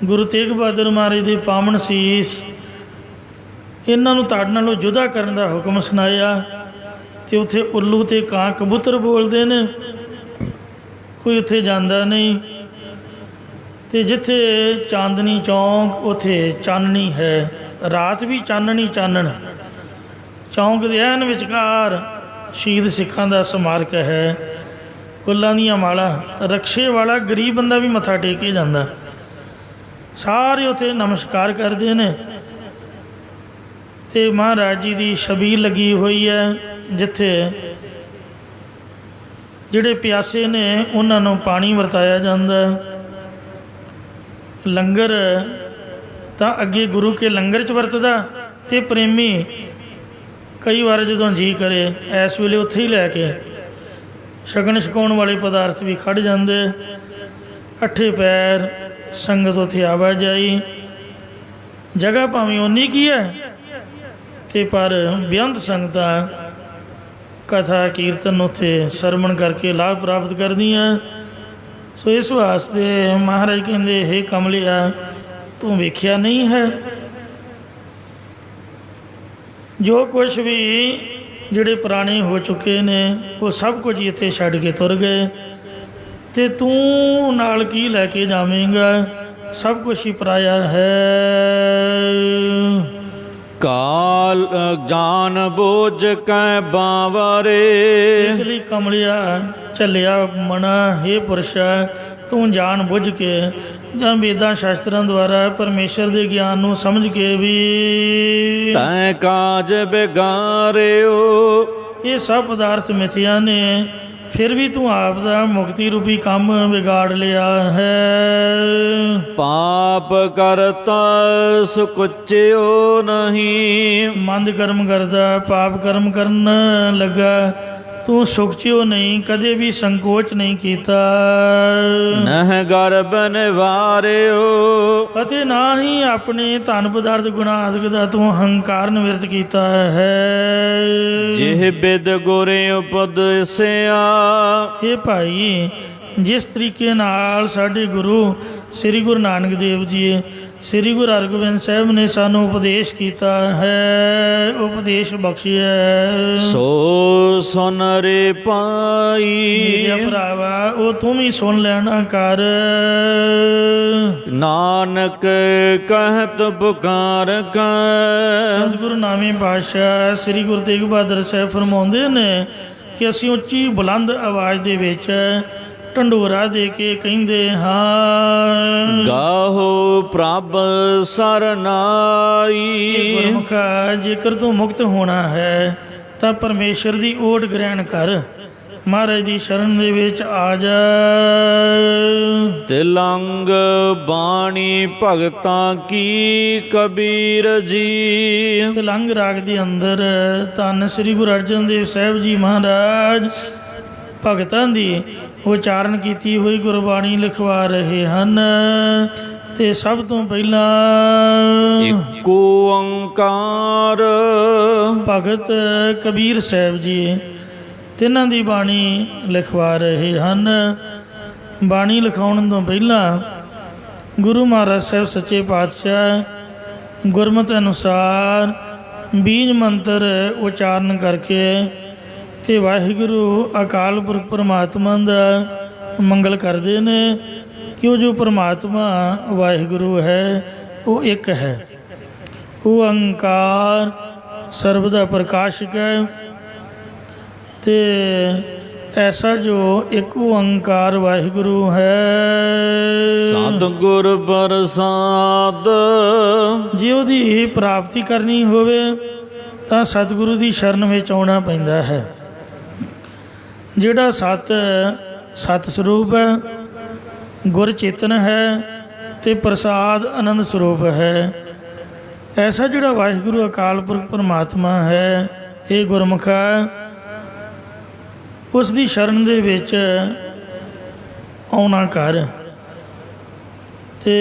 ਗੁਰੂ ਤੇਗ ਬਹਾਦਰ ਮਹਾਰਾਜ ਦੇ ਪਾਵਨ ਸੀਸ, ਇਹਨਾਂ ਨੂੰ ਤੁਹਾਡੇ ਨਾਲੋਂ ਜੁਦਾ ਕਰਨ ਦਾ ਹੁਕਮ ਸੁਣਾਇਆ, ਅਤੇ ਉੱਥੇ ਉੱਲੂ ਅਤੇ ਕਾਂ ਕਬੂਤਰ ਬੋਲਦੇ ਨੇ, ਕੋਈ ਉੱਥੇ ਜਾਂਦਾ ਨਹੀਂ। ਅਤੇ ਜਿੱਥੇ ਚਾਂਦਨੀ ਚੌਂਕ ਉੱਥੇ ਚਾਨਣੀ ਹੈ, ਰਾਤ ਵੀ ਚਾਨਣੀ ਚਾਨਣ। ਚੌਂਕ ਦੇ ਐਨ ਵਿਚਕਾਰ ਸ਼ਹੀਦ ਸਿੱਖਾਂ ਦਾ ਸਮਾਰਕ ਹੈ। ਫੁੱਲਾਂ ਦੀਆਂ ਮਾਲਾ, ਰਕਸ਼ੇ ਵਾਲਾ ਗਰੀਬ ਬੰਦਾ ਵੀ ਮੱਥਾ ਟੇਕ ਕੇ ਜਾਂਦਾ। ਸਾਰੇ ਉੱਥੇ ਨਮਸਕਾਰ ਕਰਦੇ ਨੇ। ਅਤੇ ਮਹਾਰਾਜ ਜੀ ਦੀ ਛਬੀਲ ਲੱਗੀ ਹੋਈ ਹੈ, ਜਿੱਥੇ ਜਿਹੜੇ ਪਿਆਸੇ ਨੇ ਉਹਨਾਂ ਨੂੰ ਪਾਣੀ ਵਰਤਾਇਆ ਜਾਂਦਾ। ਲੰਗਰ ਤਾਂ ਅੱਗੇ ਗੁਰੂ ਕੇ ਲੰਗਰ 'ਚ ਵਰਤਦਾ, ਅਤੇ ਪ੍ਰੇਮੀ ਕਈ ਵਾਰ ਜਦੋਂ ਜੀ ਕਰੇ ਇਸ ਵੇਲੇ ਉੱਥੇ ਹੀ ਲੈ ਕੇ ਛਕਣ ਛਕਾਉਣ ਵਾਲੇ ਪਦਾਰਥ ਵੀ ਖੜ੍ਹ ਜਾਂਦੇ। ਅੱਠੇ ਪੈਰ ਸੰਗਤ ਉੱਥੇ ਆਵਾਜਾਈ, ਜਗ੍ਹਾ ਭਾਵੇਂ ਓਨੀ ਕੀ ਹੈ, ਅਤੇ ਪਰ ਬੇਅੰਤ ਸੰਗਤਾਂ ਕਥਾ ਕੀਰਤਨ ਉੱਥੇ ਸਰਵਣ ਕਰਕੇ ਲਾਭ ਪ੍ਰਾਪਤ ਕਰਦੀਆਂ। ਸੋ ਇਸ ਵਾਸਤੇ ਮਹਾਰਾਜ ਕਹਿੰਦੇ, ਹੇ ਕਮਲਿਆ ਤੂੰ ਵੇਖਿਆ ਨਹੀਂ ਹੈ, ਜੋ ਕੁਛ ਵੀ ਜਿਹੜੇ ਪੁਰਾਣੇ ਹੋ ਚੁੱਕੇ ਨੇ ਉਹ ਸਭ ਕੁਝ ਇੱਥੇ ਛੱਡ ਕੇ ਤੁਰ ਗਏ, ਅਤੇ ਤੂੰ ਨਾਲ ਕੀ ਲੈ ਕੇ ਜਾਵੇਂਗਾ? ਸਭ ਕੁਛ ਹੀ ਪਰਾਇਆ ਹੈ। ਕਾਲ ਜਾਨ ਬੋਝ ਕੈ ਬਾਵਰੇ, ਇਸ ਲਈ ਕਮਲਿਆ ਚੱਲਿਆ ਮਨਾ, ਹੇ ਪੁਰਸ਼ਾ ਤੂੰ ਜਾਣ ਬੁੱਝ ਕੇ ਜਾਂ ਵੇਦਾਂ ਸ਼ਾਸਤਰਾਂ ਦੁਆਰਾ ਪਰਮੇਸ਼ਰ ਦੇ ਗਿਆਨ ਨੂੰ ਸਮਝ ਕੇ ਵੀ ਤੈ ਕਾਜ ਬਿਗਾਰਿਓ। ਇਹ ਸਭ ਪਦਾਰਥ ਮਿਥਿਆ ਨੇ, ਫਿਰ ਵੀ ਤੂੰ ਆਪ ਦਾ ਮੁਕਤੀ ਰੂਪੀ ਕੰਮ ਵਿਗਾੜ ਲਿਆ ਹੈ। ਪਾਪ ਕਰਤਾ ਸੁਕੁਚਿਓ ਨਹੀਂ। ਮੰਦ ਕਰਮ ਕਰਦਾ, ਪਾਪ ਕਰਮ ਕਰਨ ਲੱਗਾ, ਤੂੰ ਸੁਖਚਿਓ ਨਹੀਂ, ਕਦੇ ਵੀ ਸੰਕੋਚ ਨਹੀਂ ਕੀਤਾ। ਨਹਿ ਗਰਭ ਨਿਵਾਰਿਓ। ਅਤੇ ਨਾ ਹੀ ਆਪਣੇ ਧਨ ਪਦਾਰਥ ਗੁਣਾ ਆਦਿਕ ਦਾ ਤੂੰ ਹੰਕਾਰ ਨਿਵਰਤ ਕੀਤਾ ਹੈ। ਜਿਹ ਬਿਦ ਗੁਰੇ ਉਪਦੇਸਿਆ। ਇਹ ਭਾਈ, ਜਿਸ ਤਰੀਕੇ ਨਾਲ ਸਾਡੇ ਗੁਰੂ ਸ੍ਰੀ ਗੁਰੂ ਨਾਨਕ ਦੇਵ ਜੀ, ਸ੍ਰੀ ਗੁਰੂ ਹਰਗੋਬਿੰਦ ਸਾਹਿਬ ਨੇ ਸਾਨੂੰ ਉਪਦੇਸ਼ ਕੀਤਾ ਹੈ, ਉਪਦੇਸ਼ ਬਖਸ਼ਿਆ ਹੈ, ਸੋ ਸੁਨ ਰੇ ਪਾਈ। ਮੇਰੇ ਭਰਾਵਾ, ਉਹ ਤੂੰ ਵੀ ਸੁਣ ਲੈਣਾ ਕਰ। ਨਾਨਕ ਕਹਿਤ ਪੁਕਾਰ ਕੈ। ਸਤਿਗੁਰੂ ਨਾਵੇਂ ਪਾਤਸ਼ਾਹ ਸ੍ਰੀ ਗੁਰੂ ਤੇਗ ਬਹਾਦਰ ਸਾਹਿਬ ਫਰਮਾਉਂਦੇ ਨੇ ਕਿ ਅਸੀਂ ਉੱਚੀ ਬੁਲੰਦ ਆਵਾਜ਼ ਦੇ ਵਿੱਚ ਢੰਡੋਰਾ ਦੇ ਕੇ ਕਹਿੰਦੇ ਹਾਂ, ਗਾਹੋ ਪ੍ਰਭ ਸਰਨਾਈ। ਗੁਰਮੁਖਾ, ਜੇਕਰ ਤੂੰ ਮੁਕਤ ਹੋਣਾ ਹੈ ਤਾਂ ਪਰਮੇਸ਼ਰ ਦੀ ਓਟ ਗ੍ਰਹਿਣ ਕਰ, ਮਹਾਰਾਜ ਦੀ ਸ਼ਰਨ ਦੇ ਵਿੱਚ ਆ ਜਾ। ਤਿਲੰਗ ਬਾਣੀ ਭਗਤਾਂ ਕੀ ਕਬੀਰ ਜੀ। ਤਿਲੰਗ ਰਾਗ ਦੇ ਅੰਦਰ ਧੰਨ ਸ੍ਰੀ ਗੁਰੂ ਅਰਜਨ ਦੇਵ ਸਾਹਿਬ ਜੀ ਮਹਾਰਾਜ ਭਗਤਾਂ ਦੀ ਉਚਾਰਨ ਕੀਤੀ ਹੋਈ ਗੁਰਬਾਣੀ ਲਿਖਵਾ ਰਹੇ ਹਨ। ਤੇ ਸਭ ਤੋਂ ਪਹਿਲਾਂ ਇੱਕ ਓੰਕਾਰ ਭਗਤ ਕਬੀਰ ਸਾਹਿਬ ਜੀ ਤਿੰਨਾਂ ਦੀ ਬਾਣੀ ਲਿਖਵਾ ਰਹੇ ਹਨ। ਬਾਣੀ ਲਿਖਾਉਣ ਤੋਂ ਪਹਿਲਾਂ ਗੁਰੂ ਮਹਾਰਾਜ ਸਾਹਿਬ ਸੱਚੇ ਪਾਤਸ਼ਾਹ ਗੁਰਮਤਿ ਅਨੁਸਾਰ ਬੀਜ ਮੰਤਰ ਉਚਾਰਨ ਕਰਕੇ ਤੇ ਵਾਹਿਗੁਰੂ ਅਕਾਲ ਪੁਰਖ ਪਰਮਾਤਮਾ ਦਾ ਮੰਗਲ ਕਰਦੇ ਨੇ ਕਿ ਉਹ ਜੋ ਪਰਮਾਤਮਾ ਵਾਹਿਗੁਰੂ ਹੈ ਉਹ ਇੱਕ ਹੈ, ਓੰਕਾਰ ਸਰਬ ਦਾ ਪ੍ਰਕਾਸ਼ਕ ਹੈ। ਤੇ ਐਸਾ ਜੋ ਇੱਕ ਓੰਕਾਰ ਵਾਹਿਗੁਰੂ ਹੈ, ਸਤਿਗੁਰ ਪ੍ਰਸਾਦ। ਜੇ ਉਹਦੀ ਪ੍ਰਾਪਤੀ ਕਰਨੀ ਹੋਵੇ ਤਾਂ ਸਤਿਗੁਰੂ ਦੀ ਸ਼ਰਨ ਵਿੱਚ ਆਉਣਾ ਪੈਂਦਾ ਹੈ। ਜਿਹੜਾ ਸਤ ਸਰੂਪ ਹੈ, ਗੁਰ ਚੇਤਨ ਹੈ ਤੇ ਪ੍ਰਸਾਦ ਆਨੰਦ ਸਰੂਪ ਹੈ। ਐਸਾ ਜਿਹੜਾ ਵਾਹਿਗੁਰੂ ਅਕਾਲ ਪੁਰਖ ਪਰਮਾਤਮਾ ਹੈ, ਇਹ ਗੁਰਮੁਖਾ ਉਸ ਦੀ ਸ਼ਰਨ ਦੇ ਵਿੱਚ ਆਉਣਾ ਕਰ। ਤੇ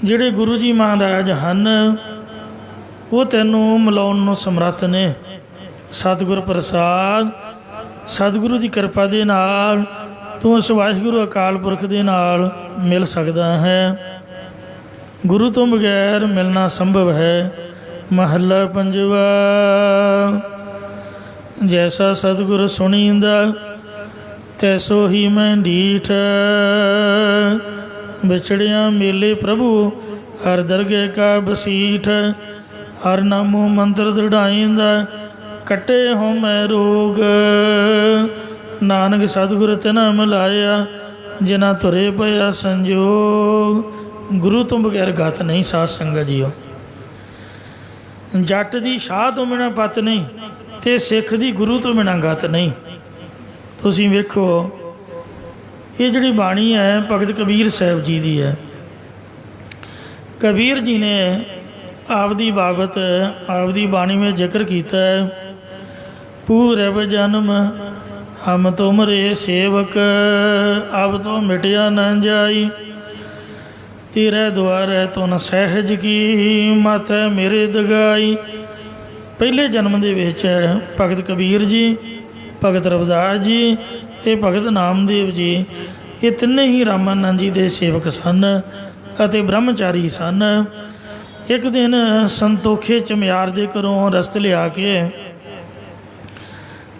ਜਿਹੜੇ ਗੁਰੂ ਜੀ ਮਹਾਰਾਜ ਹਨ ਉਹ ਤੈਨੂੰ ਮਿਲਾਉਣ ਨੂੰ ਸਮਰੱਥ ਨੇ। ਸਤਿਗੁਰ ਪ੍ਰਸਾਦ, ਸਤਿਗੁਰੂ ਦੀ ਕਿਰਪਾ ਦੇ ਨਾਲ ਤੂੰ ਉਸ ਵਾਹਿਗੁਰੂ ਅਕਾਲ ਪੁਰਖ ਦੇ ਨਾਲ ਮਿਲ ਸਕਦਾ ਹੈ। ਗੁਰੂ ਤੋਂ ਬਗੈਰ ਮਿਲਣਾ ਸੰਭਵ ਹੈ। ਮਹੱਲਾ ਪੰਜਵਾ। ਜੈਸਾ ਸਤਿਗੁਰ ਸੁਣੀਂਦਾ ਤੈਸੋ ਹੀ ਮੈਂ ਡੀਠ, ਵਿਛੜਿਆ ਮੇਲੇ ਪ੍ਰਭੂ ਹਰ ਦਰਗੇ ਕਾ ਬਸੀਠ। ਹਰ ਨਾਮੋ ਮੰਤਰ ਦ੍ਰਿੜਾਈਂਦਾ ਕੱਟੇ ਹੋ ਮੈਂ ਰੋਗ। ਨਾਨਕ ਸਤਿਗੁਰ ਤਿਨਾ ਮਿਲਾਇਆ ਜਿਨਾ ਧੁਰੇ ਪਿਆ ਸੰਜੋਗ। ਗੁਰੂ ਤੋਂ ਬਗੈਰ ਗਤ ਨਹੀਂ ਸਾਧ ਸੰਗਤ ਜੀਓ। ਜੱਟ ਦੀ ਸ਼ਾਹ ਤੋਂ ਬਿਨਾਂ ਪਤ ਨਹੀਂ ਤੇ ਸਿੱਖ ਦੀ ਗੁਰੂ ਤੋਂ ਬਿਨਾਂ ਗਤ ਨਹੀਂ। ਤੁਸੀਂ ਵੇਖੋ, ਇਹ ਜਿਹੜੀ ਬਾਣੀ ਹੈ ਭਗਤ ਕਬੀਰ ਸਾਹਿਬ ਜੀ ਦੀ ਹੈ। ਕਬੀਰ ਜੀ ਨੇ ਆਪਦੀ ਬਾਬਤ ਆਪਦੀ ਬਾਣੀ ਵਿੱਚ ਜ਼ਿਕਰ ਕੀਤਾ ਹੈ, ਪੂਰਬ ਜਨਮ ਹਮ ਤੁਮਰੇ ਸੇਵਕ, ਅਬ ਤੋਂ ਮਿਟਿਆ ਨਾ ਜਾਈ। ਤੇਰੇ ਦੁਆਰੇ ਤੁਨ ਸਹਿਜ ਕੀ, ਮਾਥੇ ਮੇਰੇ ਦਗਾਈ। ਪਹਿਲੇ ਜਨਮ ਦੇ ਵਿੱਚ ਭਗਤ ਕਬੀਰ ਜੀ, ਭਗਤ ਰਵਿਦਾਸ ਜੀ ਤੇ ਭਗਤ ਨਾਮਦੇਵ ਜੀ, ਇਹ ਤਿੰਨੇ ਹੀ ਰਾਮਾਨੰਦ ਜੀ ਦੇ ਸੇਵਕ ਸਨ ਅਤੇ ਬ੍ਰਹਮਚਾਰੀ ਸਨ। ਇੱਕ ਦਿਨ ਸੰਤੋਖੇ ਚਮਿਆਰ ਦੇ ਘਰੋਂ ਰਸਤ ਲਿਆ ਕੇ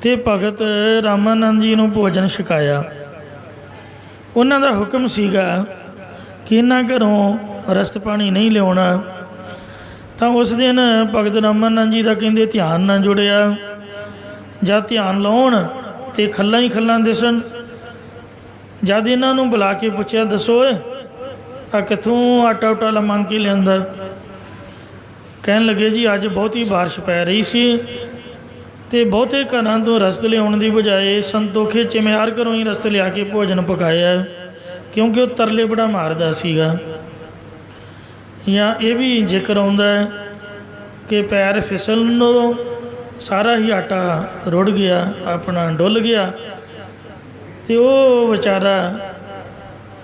ਤੇ ਭਗਤ ਰਾਮਾਨੰਦ ਜੀ ਨੂੰ ਭੋਜਨ ਛਕਾਇਆ। ਉਹਨਾਂ ਦਾ ਹੁਕਮ ਸੀਗਾ ਕਿ ਇਹਨਾਂ ਘਰੋਂ ਰਸਤ ਪਾਣੀ ਨਹੀਂ ਲਿਆਉਣਾ। ਤਾਂ ਉਸ ਦਿਨ ਭਗਤ ਰਾਮਾਨੰਦ ਜੀ ਦਾ ਕਹਿੰਦੇ ਧਿਆਨ ਨਾ ਜੁੜਿਆ। ਜਦ ਧਿਆਨ ਲਾਉਣ ਤੇ ਖੱਲਾਂ ਹੀ ਖੱਲਾਂ ਦਿਸਣ। ਜਦ ਇਹਨਾਂ ਨੂੰ ਬੁਲਾ ਕੇ ਪੁੱਛਿਆ, ਦੱਸੋ ਓਏ ਆ ਕਿੱਥੋਂ ਆਟਾ ਉਟਾ ਮੰਗ ਕੇ ਲਿਆਂਦਾ? ਕਹਿਣ ਲੱਗੇ, ਜੀ ਅੱਜ ਬਹੁਤੀ ਬਾਰਿਸ਼ ਪੈ ਰਹੀ ਸੀ ਅਤੇ ਬਹੁਤੇ ਘਰਾਂ ਤੋਂ ਰਸਤ ਲਿਆਉਣ ਦੀ ਬਜਾਏ ਸੰਤੋਖੇ ਚਿਮਿਆਰ ਘਰੋਂ ਹੀ ਰਸਤ ਲਿਆ ਕੇ ਭੋਜਨ ਪਕਾਇਆ, ਕਿਉਂਕਿ ਉਹ ਤਰਲੇ ਬੜਾ ਮਾਰਦਾ ਸੀਗਾ। ਜਾਂ ਇਹ ਵੀ ਜ਼ਿਕਰ ਆਉਂਦਾ ਹੈ ਕਿ ਪੈਰ ਫਿਸਲਣ ਤੋਂ ਸਾਰਾ ਹੀ ਆਟਾ ਰੁੜ ਗਿਆ, ਆਪਣਾ ਡੁੱਲ ਗਿਆ, ਅਤੇ ਉਹ ਵਿਚਾਰਾ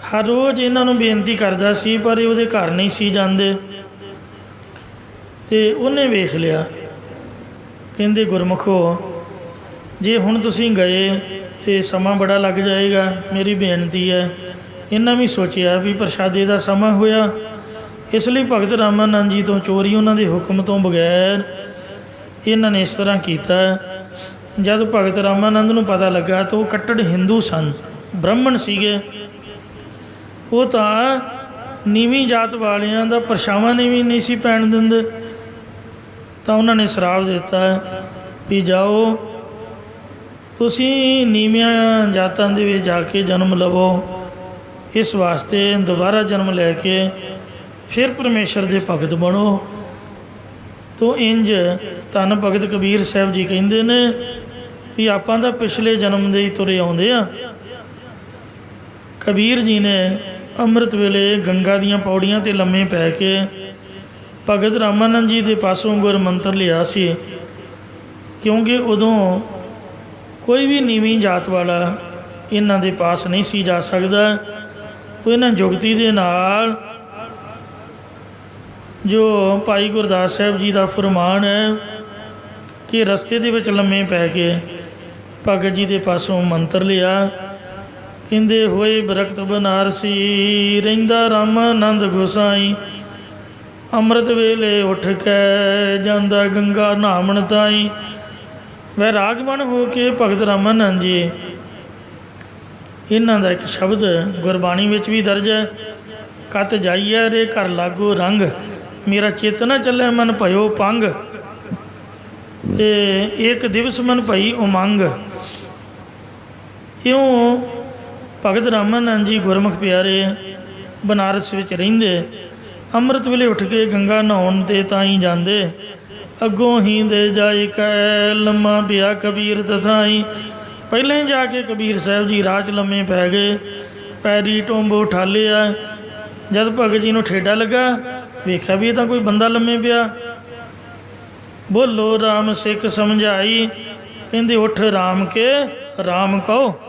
ਹਰ ਰੋਜ਼ ਇਹਨਾਂ ਨੂੰ ਬੇਨਤੀ ਕਰਦਾ ਸੀ, ਪਰ ਇਹ ਉਹਦੇ ਘਰ ਨਹੀਂ ਸੀ ਜਾਂਦੇ। ਅਤੇ ਉਹਨੇ ਵੇਖ ਲਿਆ, ਕਹਿੰਦੇ, ਗੁਰਮੁਖੋ, ਜੇ ਹੁਣ ਤੁਸੀਂ ਗਏ ਤਾਂ ਸਮਾਂ ਬੜਾ ਲੱਗ ਜਾਏਗਾ, ਮੇਰੀ ਬੇਨਤੀ ਹੈ। ਇਹਨਾਂ ਵੀ ਸੋਚਿਆ ਵੀ ਪ੍ਰਸ਼ਾਦੇ ਦਾ ਸਮਾਂ ਹੋਇਆ, ਇਸ ਲਈ ਭਗਤ ਰਾਮਾਨੰਦ ਜੀ ਤੋਂ ਚੋਰੀ, ਉਹਨਾਂ ਦੇ ਹੁਕਮ ਤੋਂ ਬਗੈਰ ਇਹਨਾਂ ਨੇ ਇਸ ਤਰ੍ਹਾਂ ਕੀਤਾ। ਜਦ ਭਗਤ ਰਾਮਾਨੰਦ ਨੂੰ ਪਤਾ ਲੱਗਾ ਤਾਂ ਉਹ ਕੱਟੜ ਹਿੰਦੂ ਸਨ, ਬ੍ਰਾਹਮਣ ਸੀਗੇ। ਉਹ ਤਾਂ ਨੀਵੀਂ ਜਾਤ ਵਾਲਿਆਂ ਦਾ ਪਰਛਾਵਾਂ ਨੇ ਵੀ ਨਹੀਂ ਸੀ ਪੈਣ ਦਿੰਦੇ। ਤਾਂ ਉਹਨਾਂ ਨੇ ਸ਼ਰਾਪ ਦਿੱਤਾ ਵੀ ਜਾਓ, ਤੁਸੀਂ ਨੀਵੀਆਂ ਜਾਤਾਂ ਦੇ ਵਿੱਚ ਜਾ ਕੇ ਜਨਮ ਲਵੋ, ਇਸ ਵਾਸਤੇ ਦੁਬਾਰਾ ਜਨਮ ਲੈ ਕੇ ਫਿਰ ਪਰਮੇਸ਼ਰ ਦੇ ਭਗਤ ਬਣੋ। ਤੋ ਇੰਜ ਧੰਨ ਭਗਤ ਕਬੀਰ ਸਾਹਿਬ ਜੀ ਕਹਿੰਦੇ ਨੇ ਵੀ ਆਪਾਂ ਤਾਂ ਪਿਛਲੇ ਜਨਮ ਦੇ ਹੀ ਤੁਰੇ ਆਉਂਦੇ ਆ। ਕਬੀਰ ਜੀ ਨੇ ਅੰਮ੍ਰਿਤ ਵੇਲੇ ਗੰਗਾ ਦੀਆਂ ਪੌੜੀਆਂ 'ਤੇ ਲੰਮੇ ਪੈ ਕੇ ਭਗਤ ਰਾਮਾਨੰਦ ਜੀ ਦੇ ਪਾਸੋਂ ਗੁਰ ਮੰਤਰ ਲਿਆ ਸੀ, ਕਿਉਂਕਿ ਉਦੋਂ ਕੋਈ ਵੀ ਨੀਵੀਂ ਜਾਤ ਵਾਲਾ ਇਹਨਾਂ ਦੇ ਪਾਸ ਨਹੀਂ ਸੀ ਜਾ ਸਕਦਾ। ਤੋ ਇਹਨਾਂ ਜੁਗਤੀ ਦੇ ਨਾਲ ਜੋ ਭਾਈ ਗੁਰਦਾਸ ਸਾਹਿਬ ਜੀ ਦਾ ਫਰਮਾਨ ਹੈ ਕਿ ਰਸਤੇ ਦੇ ਵਿੱਚ ਲੰਮੇ ਪੈ ਕੇ ਭਗਤ ਜੀ ਦੇ ਪਾਸੋਂ ਮੰਤਰ ਲਿਆ। ਕਹਿੰਦੇ, ਹੋਏ ਬਰਖਤ ਬਨਾਰਸੀ, ਰਹਿੰਦਾ ਰਾਮਾਨੰਦ ਗੋਸਾਈ, ਅੰਮ੍ਰਿਤ ਵੇਲੇ ਉੱਠ ਕੇ ਜਾਂਦਾ ਗੰਗਾ ਨਹਾਵਣ ਤਾਈ। ਵੈਰਾਗਮਨ ਹੋ ਕੇ ਭਗਤ ਰਾਮਾਨੰਦ ਜੀ, ਇਹਨਾਂ ਦਾ ਇੱਕ ਸ਼ਬਦ ਗੁਰਬਾਣੀ ਵਿੱਚ ਵੀ ਦਰਜ ਹੈ, ਕਤ ਜਾਈਐ ਰੇ ਘਰ ਲਾਗੋ ਰੰਗ, ਮੇਰਾ ਚਿੱਤ ਨਾ ਚੱਲੇ ਮਨ ਭਇਓ ਪੰਗ, ਤੇ ਇੱਕ ਦਿਵਸ ਮਨ ਭਈ ਉਮੰਗ। ਇਉਂ ਭਗਤ ਰਾਮਾਨੰਦ ਜੀ ਗੁਰਮੁਖ ਪਿਆਰੇ ਬਨਾਰਸ ਵਿੱਚ ਰਹਿੰਦੇ, ਅੰਮ੍ਰਿਤ ਵੇਲੇ ਉੱਠ ਕੇ ਗੰਗਾ ਨਹਾਉਣ 'ਤੇ ਤਾਂ ਹੀ ਜਾਂਦੇ। ਅੱਗੋਂ ਹੀ ਦੇ ਜਾਇ ਕੈ ਲੰਮਾ ਪਿਆ ਕਬੀਰ ਤਥਾਈ। ਪਹਿਲਾਂ ਹੀ ਜਾ ਕੇ ਕਬੀਰ ਸਾਹਿਬ ਜੀ ਰਾਹ 'ਚ ਲੰਮੇ ਪੈ ਗਏ, ਪੈਰੀ ਟੋਂਬੋ ਠਾਲਿਆ। ਜਦ ਭਗਤ ਜੀ ਨੂੰ ਠੇਡਾ ਲੱਗਾ, ਵੇਖਿਆ ਵੀ ਇਹ ਤਾਂ ਕੋਈ ਬੰਦਾ ਲੰਮੇ ਪਿਆ। ਬੋਲੋ ਰਾਮ ਸਿੱਖ ਸਮਝਾਈ, ਕਹਿੰਦੇ ਉੱਠ ਰਾਮ ਕੇ ਰਾਮ ਕਹੋ।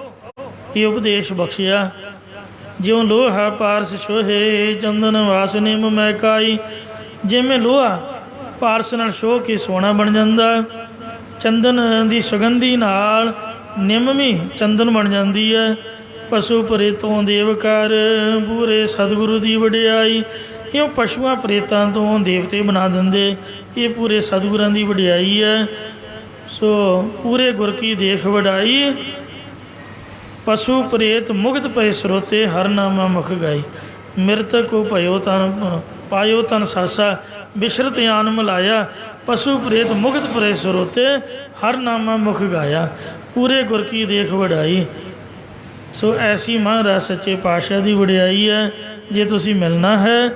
ਇਹ ਉਪਦੇਸ਼ ਬਖਸ਼ਿਆ। ਜਿਉਂ ਲੋਹਾ ਪਾਰਸ ਛੋਹੇ, ਚੰਦਨ ਵਾਸ ਨਿਮ ਮਹਿਕਾਈ। ਜਿਵੇਂ ਲੋਹਾ ਪਾਰਸ ਨਾਲ ਛੋਹ ਕੇ ਸੋਨਾ ਬਣ ਜਾਂਦਾ, ਚੰਦਨ ਦੀ ਸੁਗੰਧੀ ਨਾਲ ਨਿੰਮ ਵੀ ਚੰਦਨ ਬਣ ਜਾਂਦੀ ਹੈ। ਪਸ਼ੂ ਪ੍ਰੇਤੋਂ ਦੇਵਕਾਰ, ਪੂਰੇ ਸਤਿਗੁਰੂ ਦੀ ਵਡਿਆਈ। ਇਉਂ ਪਸ਼ੂਆਂ ਪ੍ਰੇਤਾਂ ਤੋਂ ਦੇਵਤੇ ਬਣਾ ਦਿੰਦੇ, ਇਹ ਪੂਰੇ ਸਤਿਗੁਰਾਂ ਦੀ ਵਡਿਆਈ ਹੈ। ਸੋ ਪੂਰੇ ਗੁਰ ਕੀ ਦੇਖ ਵਡਾਈ, ਪਸ਼ੂ ਪ੍ਰੇਤ ਮੁਕਤ ਪਏ ਸਰੋਤੇ, ਹਰ ਨਾਮਾ ਮੁਖ ਗਾਈ। ਮਿਰਤਕ ਕੋ ਭਇਓ ਤਨ ਪਾਇਓ ਤਨ ਸਾਸਾ, ਬਿਸ਼ਰਤ ਆਨ ਮਿਲਾਇਆ। ਪਸ਼ੂ ਪ੍ਰੇਤ ਮੁਕਤ ਪਏ ਸਰੋਤੇ, ਹਰ ਨਾਮਾ ਮੁਖ ਗਾਇਆ। ਪੂਰੇ ਗੁਰ ਕੀ ਦੇਖ ਵਡਾਈ। ਸੋ ਐਸੀ ਮਹਾਰਾਜ ਸੱਚੇ ਪਾਤਸ਼ਾਹ ਦੀ ਵਡਿਆਈ ਹੈ। ਜੇ ਤੁਸੀਂ ਮਿਲਣਾ ਹੈ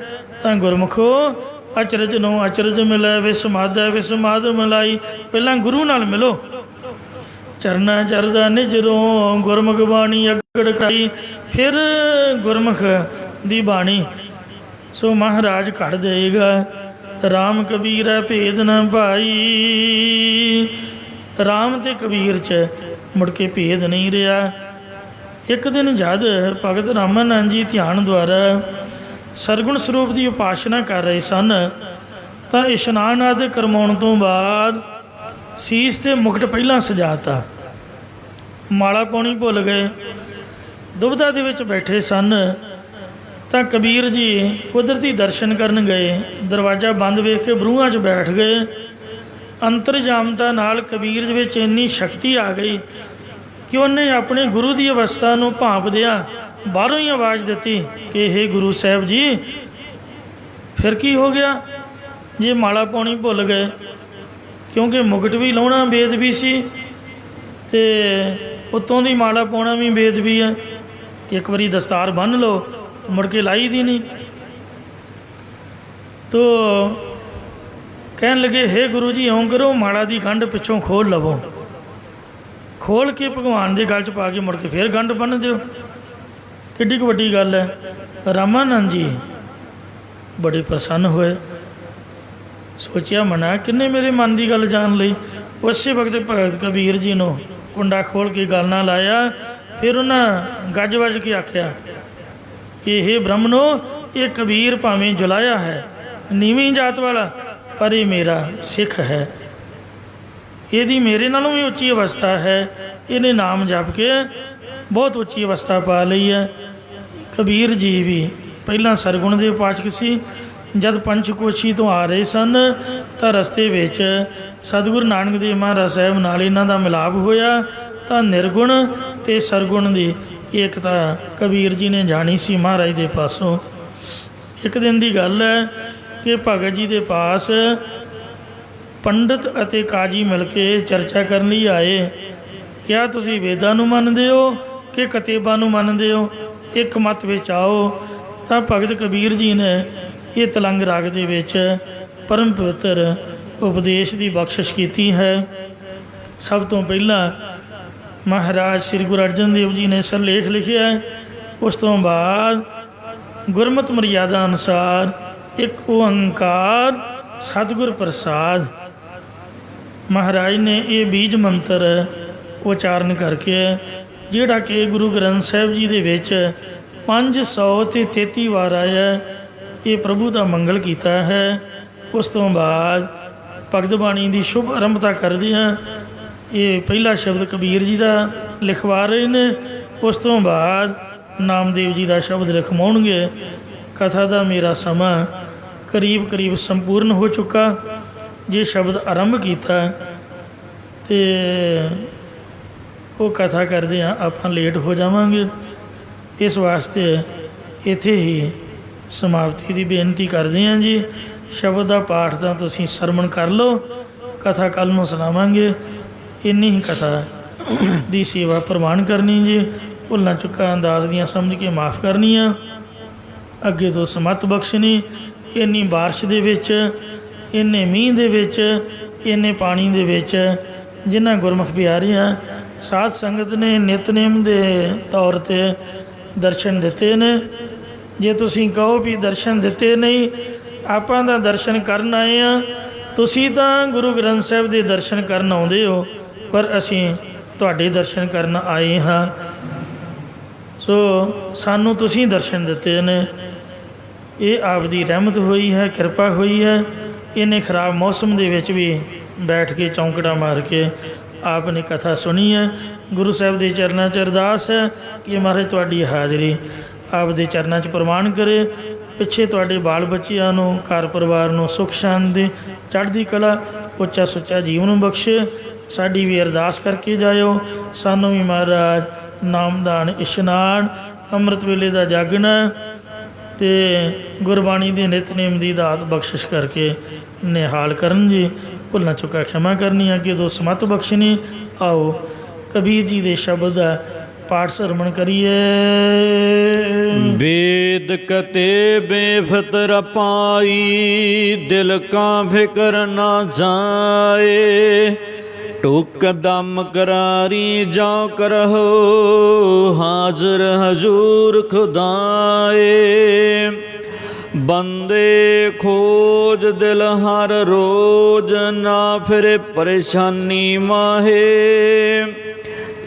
ਤਾਂ ਗੁਰਮੁਖੋ, ਅਚਰਜ ਨੂੰ ਅਚਰਜ ਮਿਲੈ, ਵਿਸਮਾਧੈ ਵਿਸਮਾਧ ਮਿਲਾਈ। ਪਹਿਲਾਂ ਗੁਰੂ ਨਾਲ ਮਿਲੋ, ਚਰਨਾ ਚਰਦਾ ਨਿਜਰੋਂ, ਗੁਰਮੁਖ ਬਾਣੀ ਅਗੜ ਕਾਈ, ਫਿਰ ਗੁਰਮੁਖ ਦੀ ਬਾਣੀ। ਸੋ ਮਹਾਰਾਜ ਘੜ ਦੇਗਾ। ਰਾਮ ਕਬੀਰ ਹੈ ਭੇਦ ਨਾ ਭਾਈ। ਰਾਮ ਤੇ ਕਬੀਰ 'ਚ ਮੁੜ ਕੇ ਭੇਦ ਨਹੀਂ ਰਿਹਾ। ਇੱਕ ਦਿਨ ਜਦ ਭਗਤ ਰਾਮਾਨੰਦ ਜੀ ਧਿਆਨ ਦੁਆਰਾ ਸਰਗੁਣ ਸਰੂਪ ਦੀ ਉਪਾਸਨਾ ਕਰ ਰਹੇ ਸਨ, ਤਾਂ ਇਸ਼ਨਾਨ ਆਦਿ ਕਰਵਾਉਣ ਤੋਂ ਬਾਅਦ ਸੀਸ ਤੇ ਮੁਕਟ ਪਹਿਲਾਂ ਸਜਾਤਾ, ਮਾਲਾ ਪਾਉਣੀ ਭੁੱਲ ਗਏ। ਦੁਬਿਧਾ ਦੇ ਵਿੱਚ ਬੈਠੇ ਸਨ ਤਾਂ ਕਬੀਰ ਜੀ ਕੁਦਰਤੀ ਦਰਸ਼ਨ ਕਰਨ ਗਏ। ਦਰਵਾਜ਼ਾ ਬੰਦ ਵੇਖ ਕੇ ਬਰੂਹਾਂ 'ਚ ਬੈਠ ਗਏ। ਅੰਤਰਜਾਮਤਾ ਨਾਲ ਕਬੀਰ ਵਿੱਚ ਇੰਨੀ ਸ਼ਕਤੀ ਆ ਗਈ ਕਿ ਉਹਨੇ ਆਪਣੇ ਗੁਰੂ ਦੀ ਅਵਸਥਾ ਨੂੰ ਭਾਂਪਦਿਆਂ ਬਾਹਰੋਂ ਹੀ ਆਵਾਜ਼ ਦਿੱਤੀ ਕਿ ਇਹ ਗੁਰੂ ਸਾਹਿਬ ਜੀ, ਫਿਰ ਕੀ ਹੋ ਗਿਆ ਜੇ ਮਾਲਾ ਪਾਉਣੀ ਭੁੱਲ ਗਏ? ਕਿਉਂਕਿ ਮੁਕਟ ਵੀ ਲਾਉਣਾ ਬੇਦਬੀ ਸੀ ਅਤੇ ਉੱਤੋਂ ਦੀ ਮਾਲਾ ਪਾਉਣਾ ਵੀ ਬੇਦਬੀ ਹੈ। एक बारी दस्तार बन लो मुड़ के लाई दी नहीं। तो कहन लगे हे गुरु जी इउं करो माड़ा दी गंढ पिछों खोल लवो, खोल के भगवान के गल च पा के मुड़ के फिर गंढ बन दो। किड्डी क वड्डी गल है। रामानंद जी बड़े प्रसन्न हुए, सोचिया मना किन्ने मेरे मन की गल जान ली। उस वक्त भगत कबीर जी ने कुंडा खोल के गल ना लाया, फिर उन्हें गज वज के आख्या कि हे ब्रह्मणो ये कबीर भावें जुलाया है नीवीं जात वाला, पर ये मेरा सिख है, यदि मेरे नालों भी उच्ची अवस्था है, इन्हें नाम जप के बहुत उच्ची अवस्था पा ली है। कबीर जी भी पहला सरगुण के पाचक सी। जब पंचकोशी तो आ रहे सन तो रस्ते विच सतगुरु नानक देव महाराज साहब नाल इन्हां दा मिलाप होया, तो निर्गुण ते सरगुण की एकता कबीर जी ने जानी सी महाराज दे पासों। एक दिन की गल है कि भगत जी के पास पंडित अते काजी मिल के चर्चा करने लिए आए। क्या तुसी वेदां नूं मनदे हो कि कतेबां नूं मनदे हो, एक मत विच आओ। तो भगत कबीर जी ने ये तलंग राग दे विच परम पवित्र उपदेश की बख्शिश की है। सब तो पहला महाराज श्री गुरु अर्जन देव जी ने सरलेख लिखिया है। उस तो बाद गुरमत मर्यादा अनुसार एक ओंकार सतगुर प्रसाद महाराज ने ये बीज मंत्र उचारण करके जिहड़ा कि गुरु ग्रंथ साहिब जी दे विच 533 वार आया, ये प्रभु का मंगल किया है। उस तो बाद भगत बाणी की शुभ आरंभता करते हैं। ये पहला शब्द कबीर जी का लिखवा रहे हैं, उस तो बाद नामदेव जी का शब्द लिखवाउणगे। कथा का मेरा समा करीब करीब संपूर्ण हो चुका। जे शब्द आरंभ किया तो वो कथा करते हैं आप लेट हो जावांगे, इस वास्ते इत्थे ही समाप्ति की बेनती करते हैं जी। शब्द का पाठ तो तुसीं सरवण कर लो, कथा कल नूं सुणावांगे। इन्नी ही कथा की सेवा प्रवान करनी जी। भुल्लां चुक्कां अंदाज दियां समझ के माफ़ करनियां, अगे तो समत बख्शनी। इन्नी बारिश दे विच, इन्ने मींह दे विच, इन्ने पानी दे विच जिन्हां गुरमुख प्यारियां साध संगत ने नितनेम दे तौर ते दर्शन दिते ने। जे तुसीं कहो भी दर्शन दिते नहीं, आपां दा दर्शन करन आए आ, तुसीं तां गुरु ग्रंथ साहिब दे दर्शन करन आउंदे हो, पर असीं तुहाडे दर्शन करन आए हाँ। सो सानू तुसीं दर्शन दिते ने, ये आप दी रहमत हुई है, कृपा हुई है। इन्हें खराब मौसम दे विच भी बैठ के चौंकड़ा मार के आपने कथा सुनी है। गुरु साहब के चरणों च अरदास है कि महाराज तुहाडी हाज़री आप दे चरणों च प्रवान करे। पिछे तुहाडे बाल बच्चियां नूं, घर परिवार नूं सुख शांति चढ़दी कला उच्चा सुच्चा जीवन बख्शे। साडी भी अरदास करके जाओ, सानू भी महाराज नामदान इशनान अमृत वेले का जागना ते गुरबाणी के नितनेम की दात बख्शिश करके निहाल करन जी। भुलना चुका क्षमा करनी, अगे तो समत बख्शनी। आओ कबीर जी के शब्द का पाठ सरवण करिए। वेद कते बेफतर पाई, दिल का फिकर ना जाए, टुक दम करारी जाओ करहो, हाजिर हजूर खुदाए। बंदे खोज दिल हर रोज, ना फिरे परेशानी माहे।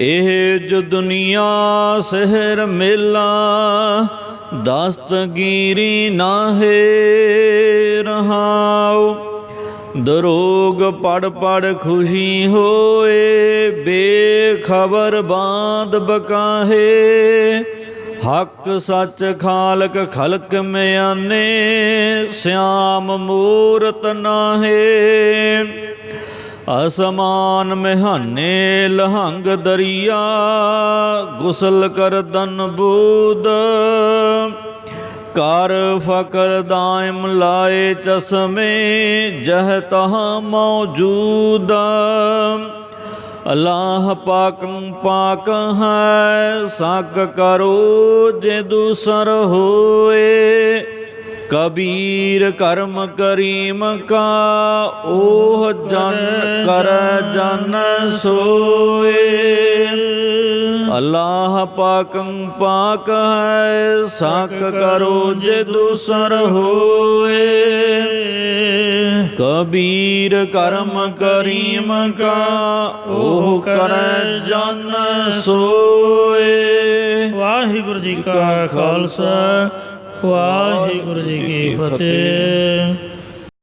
एह जो दुनिया सहर मेला, दस्तगीरी नाहे रहाओ। दरोग पढ़ पढ़ खुशी होए, बेखबर बात बकाहे। हक सच खालक खलक में आने, श्याम मूरत नाहे। असमान मेहाने लहंग दरिया, गुसल कर दन बूद। कर फकर दायम लाए चश्मे, जह तहाँ मौजूद। ਅਲਾਹ ਪਾਕੰ ਪਾਕ ਹੈ ਸਕ ਕਰੋ ਜੇ ਦੂਸਰ ਹੋਏ ਕਬੀਰ ਕਰਮ ਕਰੀਮ ਕਾ ਓਹ ਜਨ ਕਰ ਜਨ ਸੋਏ ਅਲਾਹ ਪਾਕੰ ਪਾਕ ਹੈ ਸਕ ਕਰੋ ਜੇ ਦੂਸਰ ਹੋਏ ਕਬੀਰ ਕਰਮ ਕਰੀਮ ਕਾ ਓਹ ਕਰੈ ਜਨ ਸੋਏ। ਵਾਹਿਗੁਰੂ ਜੀ ਕਾ ਖਾਲਸਾ ਵਾਹਿਗੁਰੂ ਜੀ ਕੀ ਫਤਿਹ।